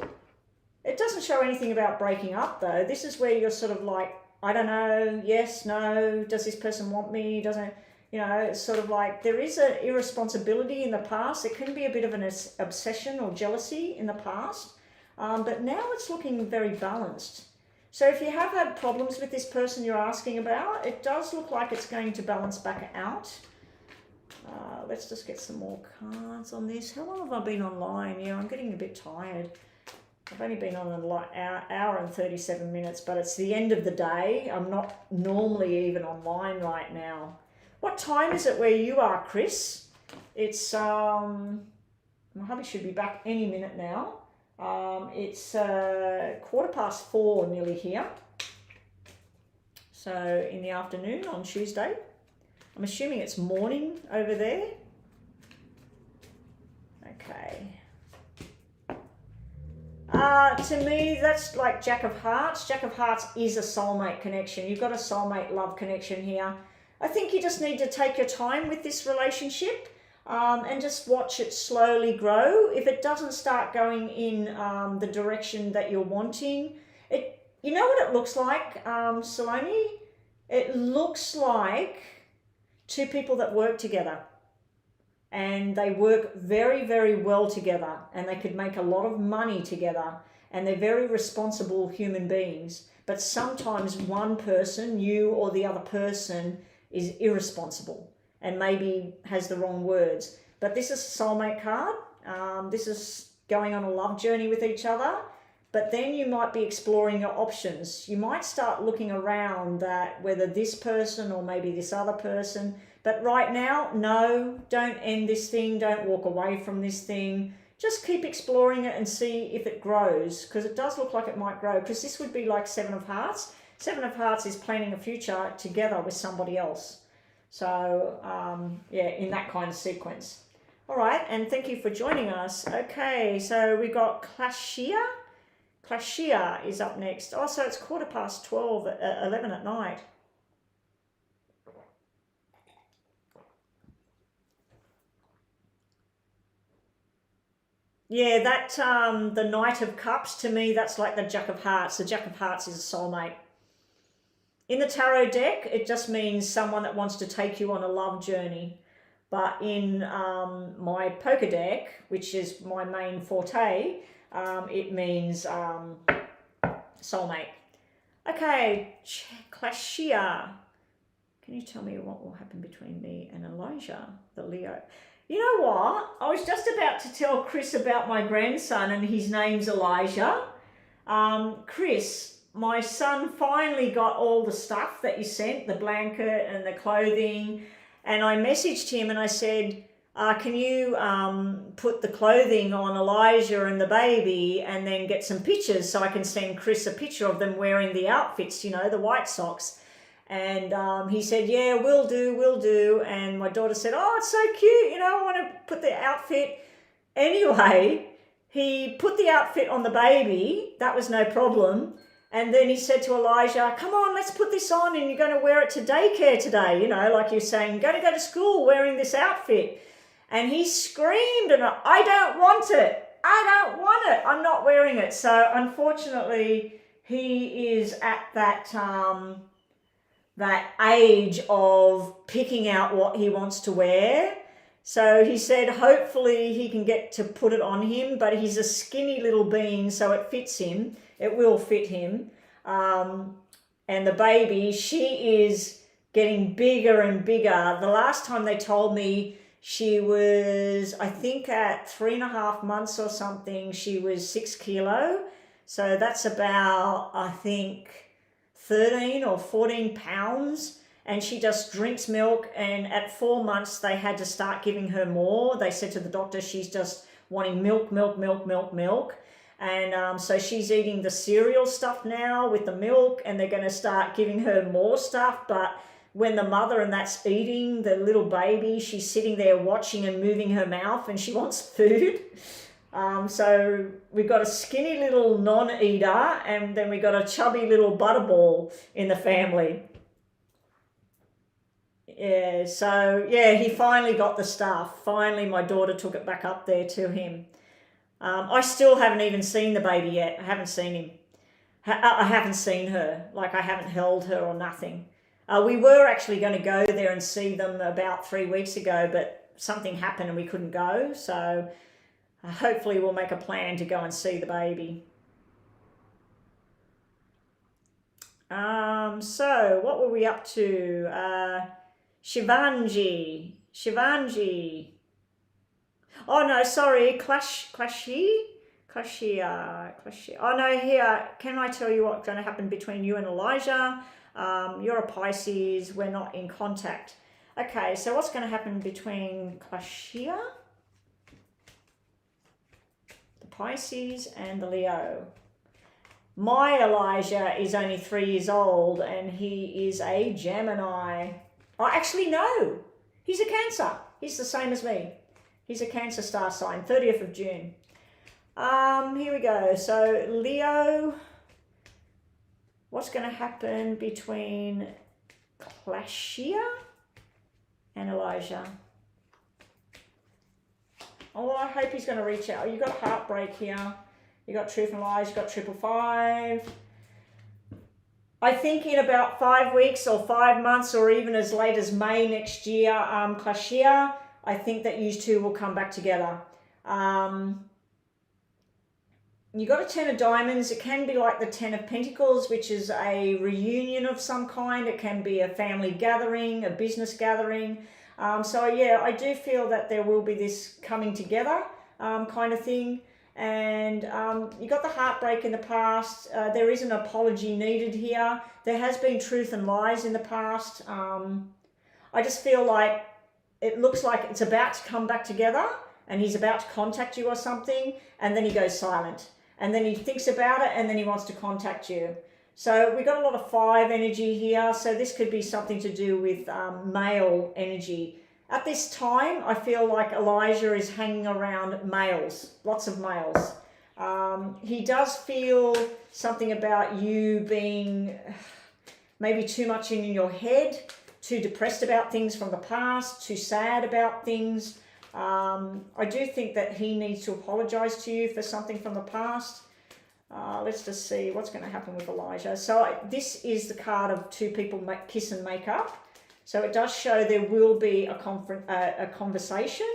It doesn't show anything about breaking up though. This is where you're sort of like, I don't know, yes, no, does this person want me, doesn't, you know, it's sort of like there is an irresponsibility in the past. There can be a bit of an obsession or jealousy in the past. But now it's looking very balanced. So if you have had problems with this person you're asking about, it does look like it's going to balance back out. Let's just get some more cards on this. How long have I been online? Yeah, I'm getting a bit tired. I've only been on an hour and 37 minutes, but it's the end of the day. I'm not normally even online right now. What time is it where you are, Chris? It's, my hubby should be back any minute now. It's 4:15 nearly here. So in the afternoon on Tuesday. I'm assuming it's morning over there. Okay. To me, that's like Jack of Hearts. Jack of Hearts is a soulmate connection. You've got a soulmate love connection here. I think you just need to take your time with this relationship. And just watch it slowly grow. If it doesn't start going in the direction that you're wanting, you know what it looks like, Saloni? It looks like two people that work together. And they work very, very well together. And they could make a lot of money together. And they're very responsible human beings. But sometimes one person, you or the other person, is irresponsible and maybe has the wrong words. But this is a soulmate card. This is going on a love journey with each other. But then you might be exploring your options. You might start looking around that whether this person or maybe this other person. But right now, no, don't end this thing. Don't walk away from this thing. Just keep exploring it and see if it grows, because it does look like it might grow, because this would be like Seven of Hearts. Seven of Hearts is planning a future together with somebody else. So, yeah, in that kind of sequence. All right, and thank you for joining us. Okay, so we got Clashia. Clashia is up next. Oh, so it's 11 at night. Yeah, that, the Knight of Cups, to me, that's like the Jack of Hearts. The Jack of Hearts is a soulmate. In the tarot deck, it just means someone that wants to take you on a love journey. But in my poker deck, which is my main forte, it means soulmate. Okay, Clashia. Can you tell me what will happen between me and Elijah, the Leo? You know what? I was just about to tell Chris about my grandson, and his name's Elijah. Chris, my son finally got all the stuff that you sent, the blanket and the clothing, and I messaged him and I said, can you put the clothing on Elijah and the baby and then get some pictures so I can send Chris a picture of them wearing the outfits, you know, the white socks. And he said, yeah, will do. And my daughter said, oh, it's so cute, you know, I want to put the outfit. Anyway, he put the outfit on the baby. That was no problem. And then he said to Elijah, come on, let's put this on and you're going to wear it to daycare today. You know, like you're saying, you're going to go to school wearing this outfit. And he screamed, and I don't want it. I don't want it. I'm not wearing it. So unfortunately, he is at that age of picking out what he wants to wear. So he said hopefully he can get to put it on him, but he's a skinny little bean, so it fits him. It will fit him. And the baby, she is getting bigger and bigger. The last time they told me she was, I think at 3.5 months or something, she was 6 kilo. So that's about, I think, 13 or 14 pounds. And she just drinks milk, and at 4 months they had to start giving her more. They said to the doctor she's just wanting milk. And so she's eating the cereal stuff now with the milk, and they're going to start giving her more stuff. But when the mother and that's eating, the little baby, she's sitting there watching and moving her mouth, and she wants food. So we've got a skinny little non-eater, and then we've got a chubby little butterball in the family. Yeah, so yeah, he finally got the stuff. Finally, my daughter took it back up there to him. I still haven't even seen the baby yet. I haven't seen him. I haven't seen her. Like, I haven't held her or nothing. We were actually going to go there and see them about 3 weeks ago, but something happened and we couldn't go. So hopefully we'll make a plan to go and see the baby. So what were we up to? Shivanji. Oh no, sorry, Clashia. Oh no, here, can I tell you what's going to happen between you and Elijah? You're a Pisces, we're not in contact. Okay, so what's going to happen between Clashia, the Pisces, and the Leo? My Elijah is only 3 years old, and he is a Gemini. Oh, actually, no. He's a Cancer. He's the same as me. He's a Cancer star sign, 30th of June. Here we go. So, Leo, what's going to happen between Clashia and Elijah? Oh, I hope he's going to reach out. You've got heartbreak here. You've got truth and lies. You've got 555. I think in about 5 weeks or 5 months, or even as late as May next year, Clashia, I think that you two will come back together. You got a 10 of diamonds. It can be like the 10 of pentacles, which is a reunion of some kind. It can be a family gathering, a business gathering. So yeah, I do feel that there will be this coming together kind of thing. And you got the heartbreak in the past. There is an apology needed here. There has been truth and lies in the past. I just feel like it looks like it's about to come back together, and he's about to contact you or something, and then he goes silent. And then he thinks about it, and then he wants to contact you. So we got a lot of 5 energy here. So this could be something to do with male energy. At this time, I feel like Elijah is hanging around males, lots of males. He does feel something about you being maybe too much in your head, too depressed about things from the past, too sad about things. I do think that he needs to apologize to you for something from the past. Let's just see what's going to happen with Elijah. So this is the card of 2 people kiss and make up. So it does show there will be a conversation.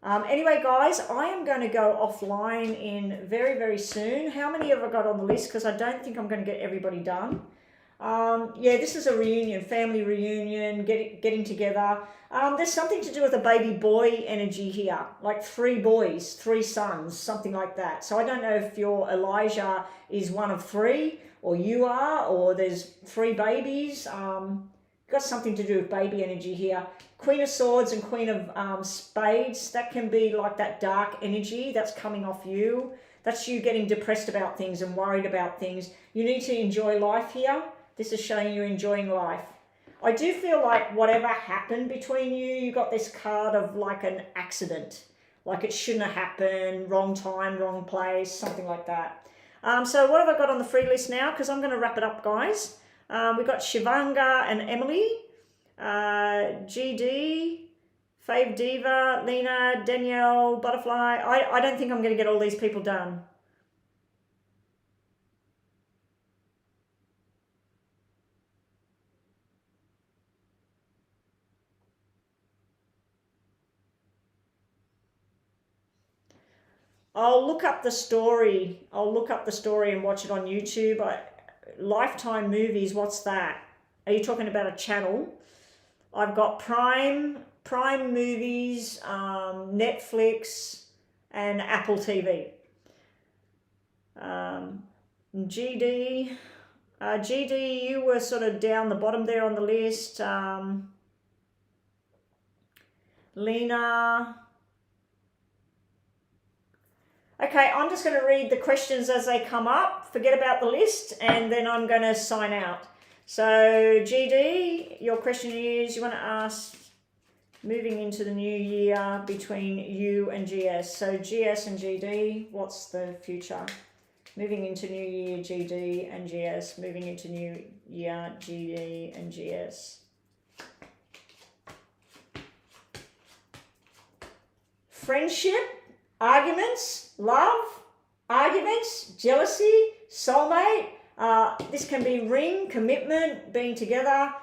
Anyway, guys, I am going to go offline in very, very soon. How many have I got on the list? Because I don't think I'm going to get everybody done. Yeah, this is a reunion, family reunion, getting together. There's something to do with a baby boy energy here, like 3 boys, 3 sons, something like that. So I don't know if your Elijah is one of 3, or you are, or there's 3 babies. Got something to do with baby energy here. Queen of Swords and Queen of Spades, that can be like that dark energy that's coming off you. That's you getting depressed about things and worried about things. You need to enjoy life here. This is showing you enjoying life. I do feel like whatever happened between you, you got this card of like an accident. Like it shouldn't have happened, wrong time, wrong place, something like that. So what have I got on the free list now? Because I'm going to wrap it up, guys. We've got Shivanga and Emily, GD, Fave Diva, Lena, Danielle, Butterfly. I don't think I'm going to get all these people done. I'll look up the story. I'll look up the story and watch it on YouTube. Lifetime Movies, what's that? Are you talking about a channel? I've got Prime Movies, Netflix, and Apple TV. GD, you were sort of down the bottom there on the list. Lena. Okay, I'm just going to read the questions as they come up. Forget about the list, and then I'm going to sign out. So, GD, your question is, you want to ask, moving into the new year between you and GS. So, GS and GD, what's the future? Moving into new year, GD and GS. Moving into new year, GD and GS. Friendship. Arguments, love, arguments, jealousy, soulmate. This can be ring, commitment, being together.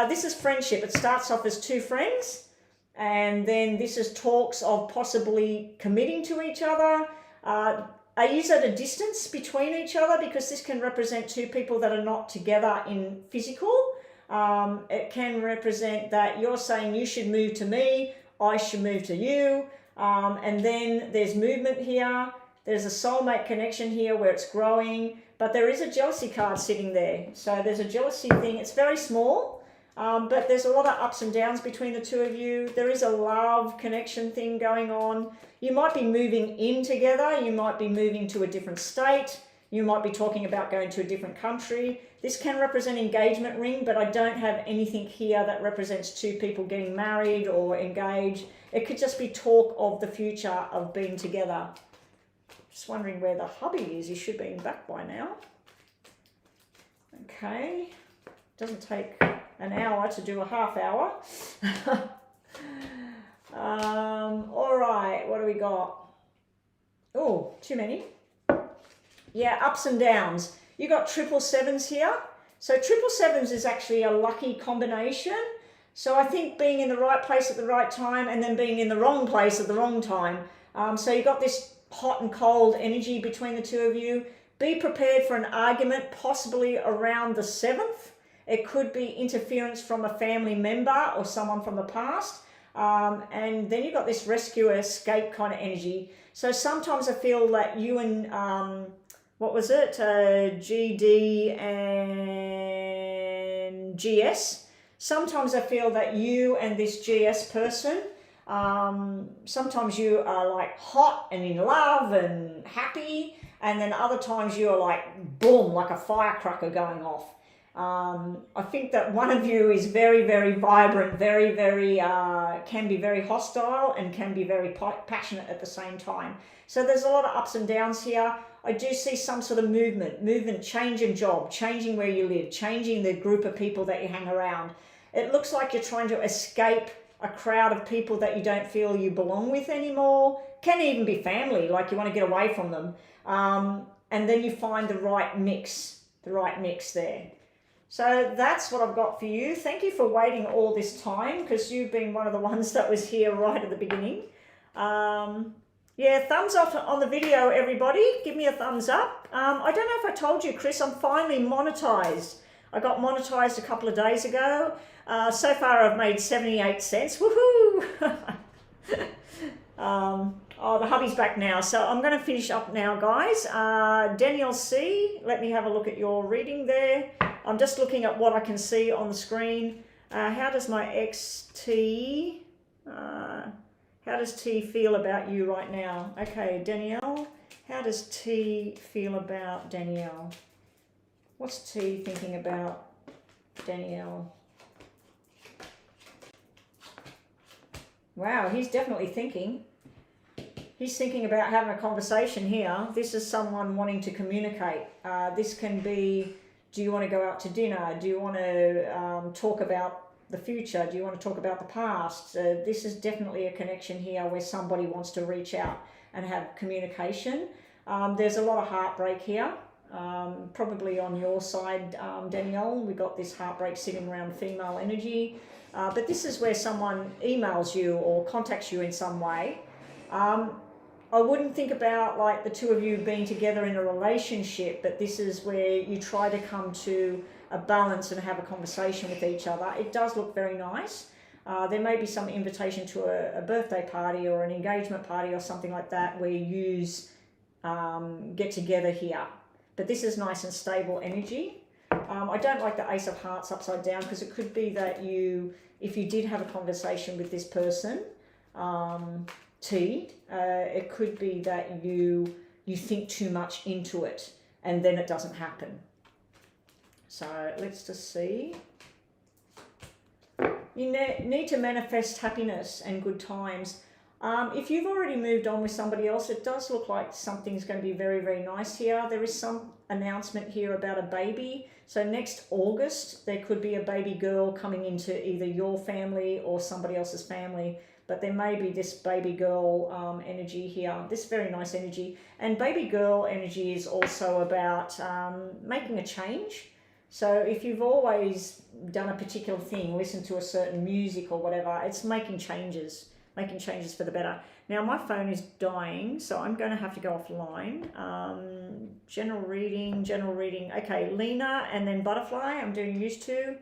This is friendship. It starts off as 2 friends, and then this is talks of possibly committing to each other. I use at a distance between each other because this can represent 2 people that are not together in physical. It can represent that you're saying you should move to me, I should move to you. And then there's movement here. There's a soulmate connection here where it's growing, but there is a jealousy card sitting there. So there's a jealousy thing. It's very small, but there's a lot of ups and downs between the 2 of you. There is a love connection thing going on. You might be moving in together. You might be moving to a different state. You might be talking about going to a different country. This can represent engagement ring, but I don't have anything here that represents 2 people getting married or engaged. It could just be talk of the future of being together. Just wondering where the hubby is. He should be back by now. Okay. Doesn't take an hour to do a half hour. All right. What do we got? Oh, too many. Yeah, ups and downs. You got 777s here. So 777s is actually a lucky combination. So I think being in the right place at the right time and then being in the wrong place at the wrong time. So you got this hot and cold energy between the 2 of you. Be prepared for an argument, possibly around the 7th. It could be interference from a family member or someone from the past. And then you got this rescue, escape kind of energy. So sometimes I feel that you and, what was it? GD and GS. Sometimes I feel that you and this GS person, sometimes you are like hot and in love and happy, and then other times you are like boom, like a firecracker going off. I think that one of you is very, very vibrant, very, very, can be very hostile and can be very passionate at the same time. So there's a lot of ups and downs here. I do see some sort of movement, changing job, changing where you live, changing the group of people that you hang around. It looks like you're trying to escape a crowd of people that you don't feel you belong with anymore. Can even be family, like you want to get away from them. And then you find the right mix there. So that's what I've got for you. Thank you for waiting all this time, because you've been one of the ones that was here right at the beginning. Yeah, thumbs up on the video, everybody. Give me a thumbs up. I don't know if I told you, Chris, I'm finally monetized. I got monetized a couple of days ago. So far I've made 78 cents. Woohoo! Oh, the hubby's back now. So I'm going to finish up now, guys. Danielle C, let me have a look at your reading there. I'm just looking at what I can see on the screen. How does my XT... how does T feel about you right now? Okay, Danielle, how does T feel about Danielle? What's T thinking about Danielle? Wow, he's definitely thinking. He's thinking about having a conversation here. This is someone wanting to communicate. This can be, do you want to go out to dinner? Do you want to talk about the future? Do you want to talk about the past? This is definitely a connection here where somebody wants to reach out and have communication. There's a lot of heartbreak here, probably on your side, Danielle. We got this heartbreak sitting around female energy, but this is where someone emails you or contacts you in some way. I wouldn't think about like the two of you being together in a relationship, but this is where you try to come to a balance and have a conversation with each other. It does look very nice. There may be some invitation to a birthday party or an engagement party or something like that where you get together here. But this is nice and stable energy. I don't like the Ace of Hearts upside down because it could be that if you did have a conversation with this person, it could be that you think too much into it and then it doesn't happen. So let's just see. You need to manifest happiness and good times. If you've already moved on with somebody else, it does look like something's going to be very, very nice here. There is some announcement here about a baby. So next August, there could be a baby girl coming into either your family or somebody else's family. But there may be this baby girl energy here, this very nice energy. And baby girl energy is also about making a change. So if you've always done a particular thing, listened to a certain music or whatever, it's making changes for the better. Now my phone is dying, so I'm going to have to go offline. General reading. Okay, Lena and then Butterfly, I'm doing used to.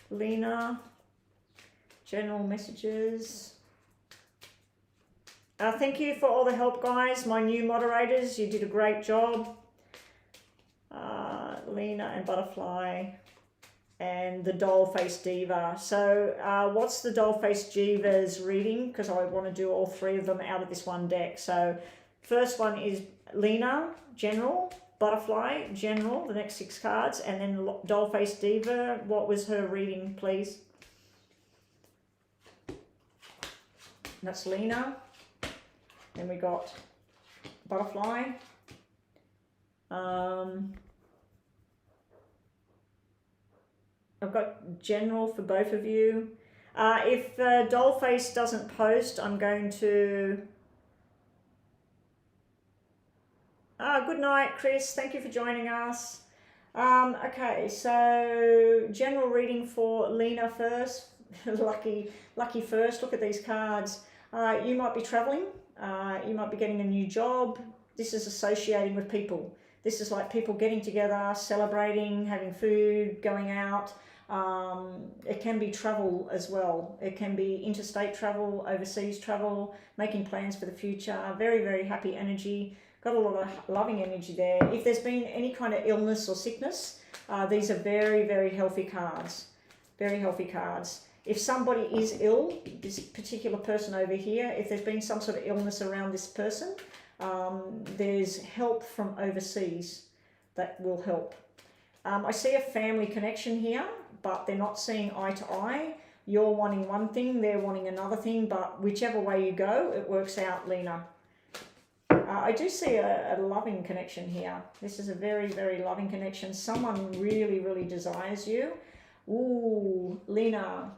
Lena, general messages. Thank you for all the help, guys. My new moderators, you did a great job. Lena and Butterfly and the Doll-Faced Diva. So what's the Doll-Faced Diva's reading? Because I want to do all three of them out of this one deck. So first one is Lena, General, Butterfly, General, the next 6 cards, and then Doll-Faced Diva. What was her reading, please? That's Lena. Then we got Butterfly. I've got General for both of you. If Dollface doesn't post, I'm going to... good night, Chris. Thank you for joining us. Okay, so general reading for Lena first. lucky first. Look at these cards. You might be traveling. You might be getting a new job. This is associating with people. This is like people getting together, celebrating, having food, going out. It can be travel as well. It can be interstate travel, overseas travel, making plans for the future. Very, very happy energy. Got a lot of loving energy there. If there's been any kind of illness or sickness, these are very, very healthy cards. Very healthy cards. If somebody is ill, this particular person over here, if there's been some sort of illness around this person, there's help from overseas that will help. I see a family connection here, but they're not seeing eye to eye. You're wanting one thing, they're wanting another thing, but whichever way you go, it works out, Lena. I do see a loving connection here. This is a very, very loving connection. Someone really, really desires you. Ooh, Lena,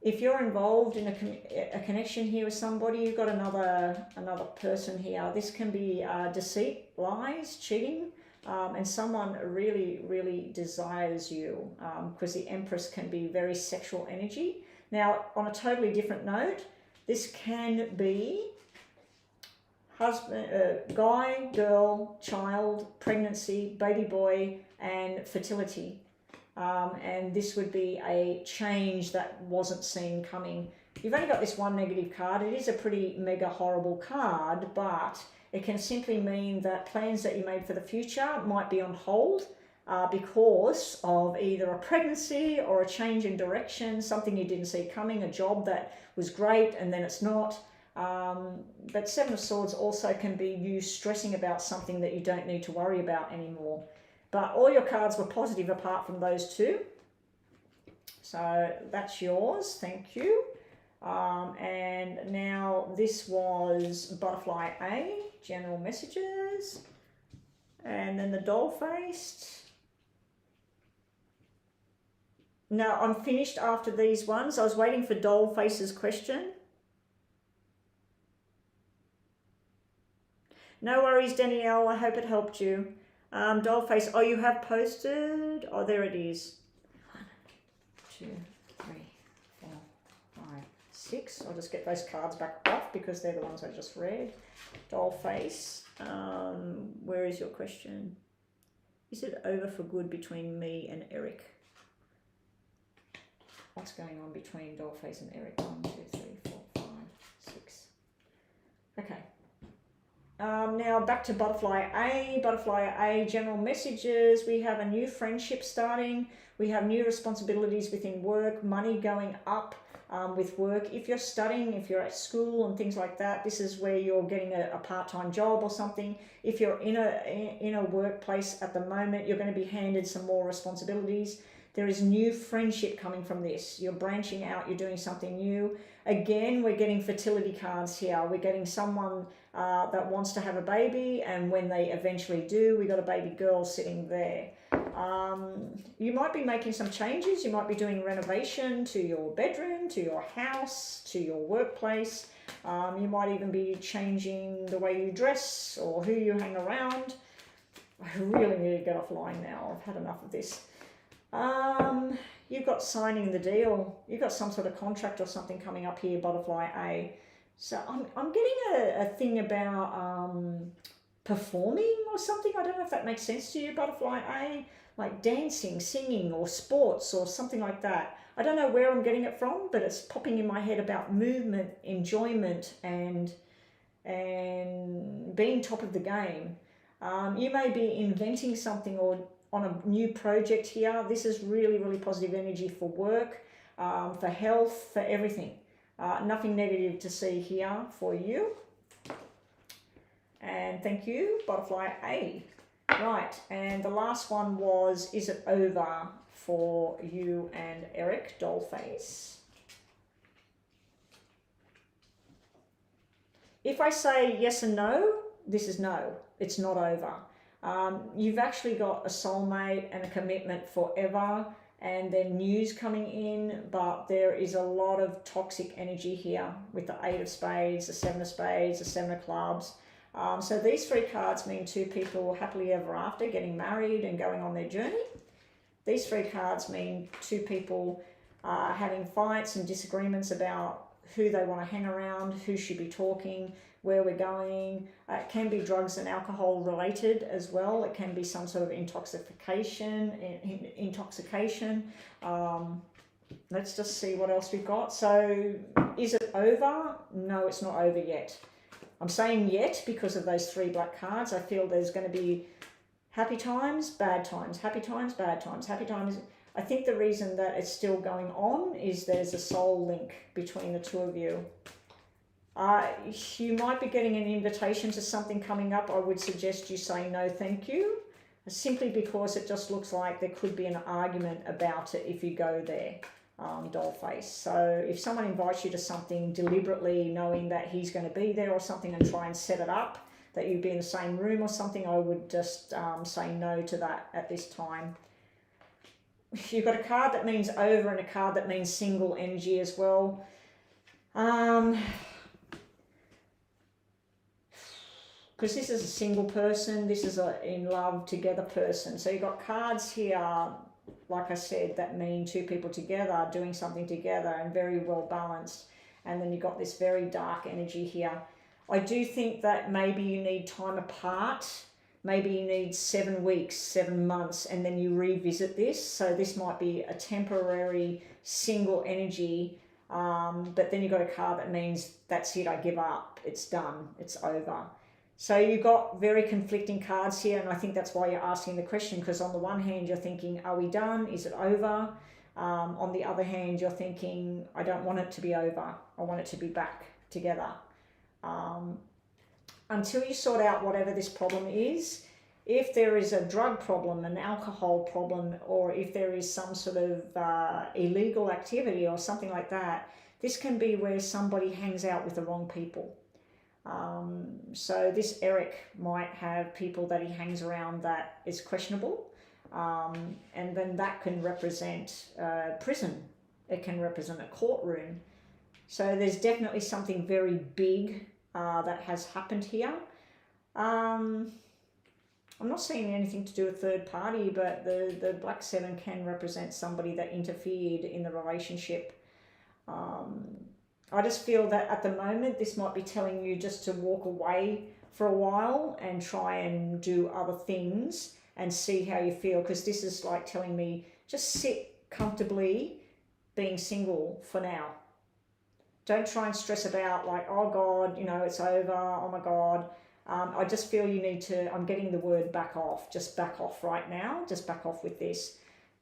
if you're involved in a connection here with somebody, you've got another person here. This can be deceit, lies, cheating, and someone really, really desires you, because the Empress can be very sexual energy. Now, on a totally different note, This can be husband, guy, girl, child, pregnancy, baby boy, and fertility. And this would be a change that wasn't seen coming. You've only got this one negative card. It is a pretty mega horrible card, but it can simply mean that plans that you made for the future might be on hold because of either a pregnancy or a change in direction, something you didn't see coming, a job that was great and then it's not. But Seven of Swords also can be you stressing about something that you don't need to worry about anymore. But all your cards were positive apart from those two. So that's yours. Thank you. And now this was Butterfly A, general messages. And then the doll-faced. No, I'm finished after these ones. I was waiting for doll-face's question. No worries, Danielle. I hope it helped you. Dollface. Oh, you have posted. Oh, there it is. 1, 2, 3, 4, 5, 6. I'll just get those cards back off because they're the ones I just read. Dollface. Where is your question? Is it over for good between me and Eric? What's going on between Dollface and Eric? 1, 2, 3, 4, 5, 6. Okay. Now back to Butterfly A. Butterfly A, general messages. We have a new friendship starting. We have new responsibilities within work, money going up with work. If you're studying, if you're at school and things like that, this is where you're getting a part-time job or something. If you're in a workplace at the moment, you're going to be handed some more responsibilities. There is new friendship coming from this. You're branching out, you're doing something new. Again, we're getting fertility cards here. We're getting someone that wants to have a baby, and when they eventually do, we got a baby girl sitting there. You might be making some changes. You might be doing renovation to your bedroom, to your house, to your workplace. You might even be changing the way you dress or who you hang around. I really need to get offline now. I've had enough of this. You've got signing the deal. You've got some sort of contract or something coming up here, Butterfly A. So I'm getting a thing about performing or something. I don't know if that makes sense to you, Butterfly A. Like dancing, singing, or sports or something like that. I don't know where I'm getting it from, but it's popping in my head about movement, enjoyment, and being top of the game. You may be inventing something or on a new project here. This is really, really positive energy for work, for health, for everything. Nothing negative to see here for you. And thank you, Butterfly A. Right, and the last one was, is it over for you and Eric, Dollface? If I say yes and no, this is no, it's not over. You've actually got a soulmate and a commitment forever, and then news coming in, but there is a lot of toxic energy here with the 8 of Spades, the 7 of Spades, the 7 of Clubs. So these 3 cards mean 2 people happily ever after, getting married and going on their journey. These 3 cards mean 2 people having fights and disagreements about who they want to hang around, who should be talking, where we're going. It can be drugs and alcohol related as well. It can be some sort of intoxication. Let's just see what else we've got. So is it over? No, it's not over yet. I'm saying yet because of those 3 black cards. I feel there's going to be happy times, bad times, happy times, bad times, happy times. I think the reason that it's still going on is there's a soul link between the 2 of you. You might be getting an invitation to something coming up. I would suggest you say no thank you, simply because it just looks like there could be an argument about it if you go there, Dollface. So if someone invites you to something deliberately knowing that he's going to be there or something and try and set it up, that you'd be in the same room or something, I would just say no to that at this time. You've got a card that means over and a card that means single energy as well. Because this is a single person, this is a in love together person. So you've got cards here, like I said, that mean 2 people together, doing something together and very well balanced. and then you've got this very dark energy here. I do think that maybe you need time apart. Maybe you need 7 weeks, 7 months, and then you revisit this. So this might be a temporary single energy, but then you've got a card that means that's it, I give up, it's done, it's over. So you've got very conflicting cards here, and I think that's why you're asking the question, because on the one hand you're thinking, are we done? Is it over? On the other hand, you're thinking, I don't want it to be over. I want it to be back together. Until you sort out whatever this problem is, if there is a drug problem, an alcohol problem, or if there is some sort of illegal activity or something like that, this can be where somebody hangs out with the wrong people. So this Eric might have people that he hangs around that is questionable, and then that can represent prison. It can represent a courtroom. So there's definitely something very big that has happened here. I'm not seeing anything to do with third party, but the Black Seven can represent somebody that interfered in the relationship. I just feel that at the moment, this might be telling you just to walk away for a while and try and do other things and see how you feel. Because this is like telling me, just sit comfortably being single for now. Don't try and stress about like, oh God, you know, it's over, oh my God. I just feel you need to, I'm getting the word back off, just back off right now, just back off with this.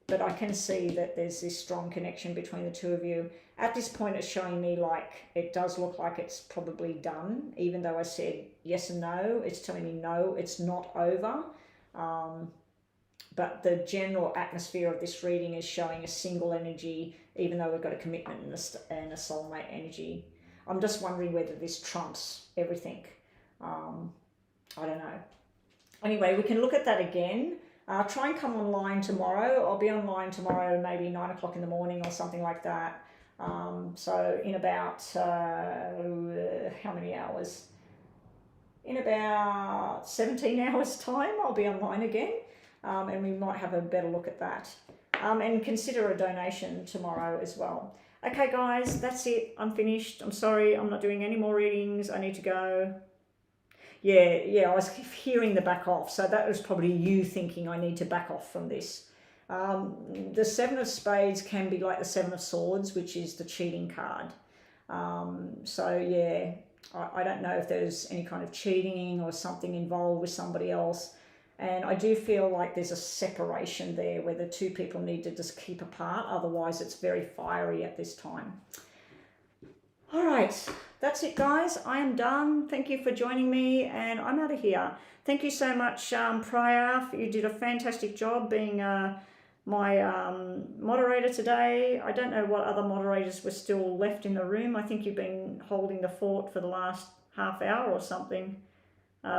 But I can see that there's this strong connection between the two of you. At this point, it's showing me like, it does look like it's probably done, even though I said yes and no, it's telling me no, it's not over. But the general atmosphere of this reading is showing a single energy, even though we've got a commitment and a soulmate energy. I'm just wondering whether this trumps everything. I don't know. Anyway, we can look at that again. Try and come online tomorrow. I'll be online tomorrow, maybe 9 o'clock in the morning or something like that. So in about, how many hours? In about 17 hours time, I'll be online again. And we might have a better look at that. And consider a donation tomorrow as well. Okay, guys, that's it. I'm finished. I'm sorry, I'm not doing any more readings. I need to go. Yeah, I was hearing the back off. So that was probably you thinking I need to back off from this. The Seven of Spades can be like the Seven of Swords, which is the cheating card. So yeah, I don't know if there's any kind of cheating or something involved with somebody else. And I do feel like there's a separation there where the two people need to just keep apart. Otherwise, it's very fiery at this time. All right, that's it, guys. I am done. Thank you for joining me, and I'm out of here. Thank you so much, Priya. You did a fantastic job being my moderator today. I don't know what other moderators were still left in the room. I think you've been holding the fort for the last half hour or something.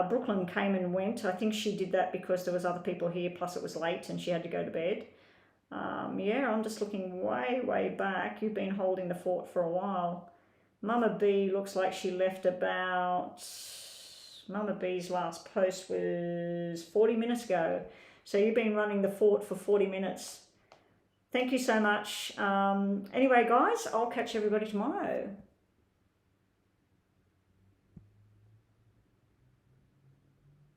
Brooklyn came and went. I think she did that because there was other people here, plus it was late and she had to go to bed. Yeah, I'm just looking way back. You've been holding the fort for a while. Mama B looks like she left about... Mama B's last post was 40 minutes ago. So you've been running the fort for 40 minutes. Thank you so much. Anyway, guys, I'll catch everybody tomorrow.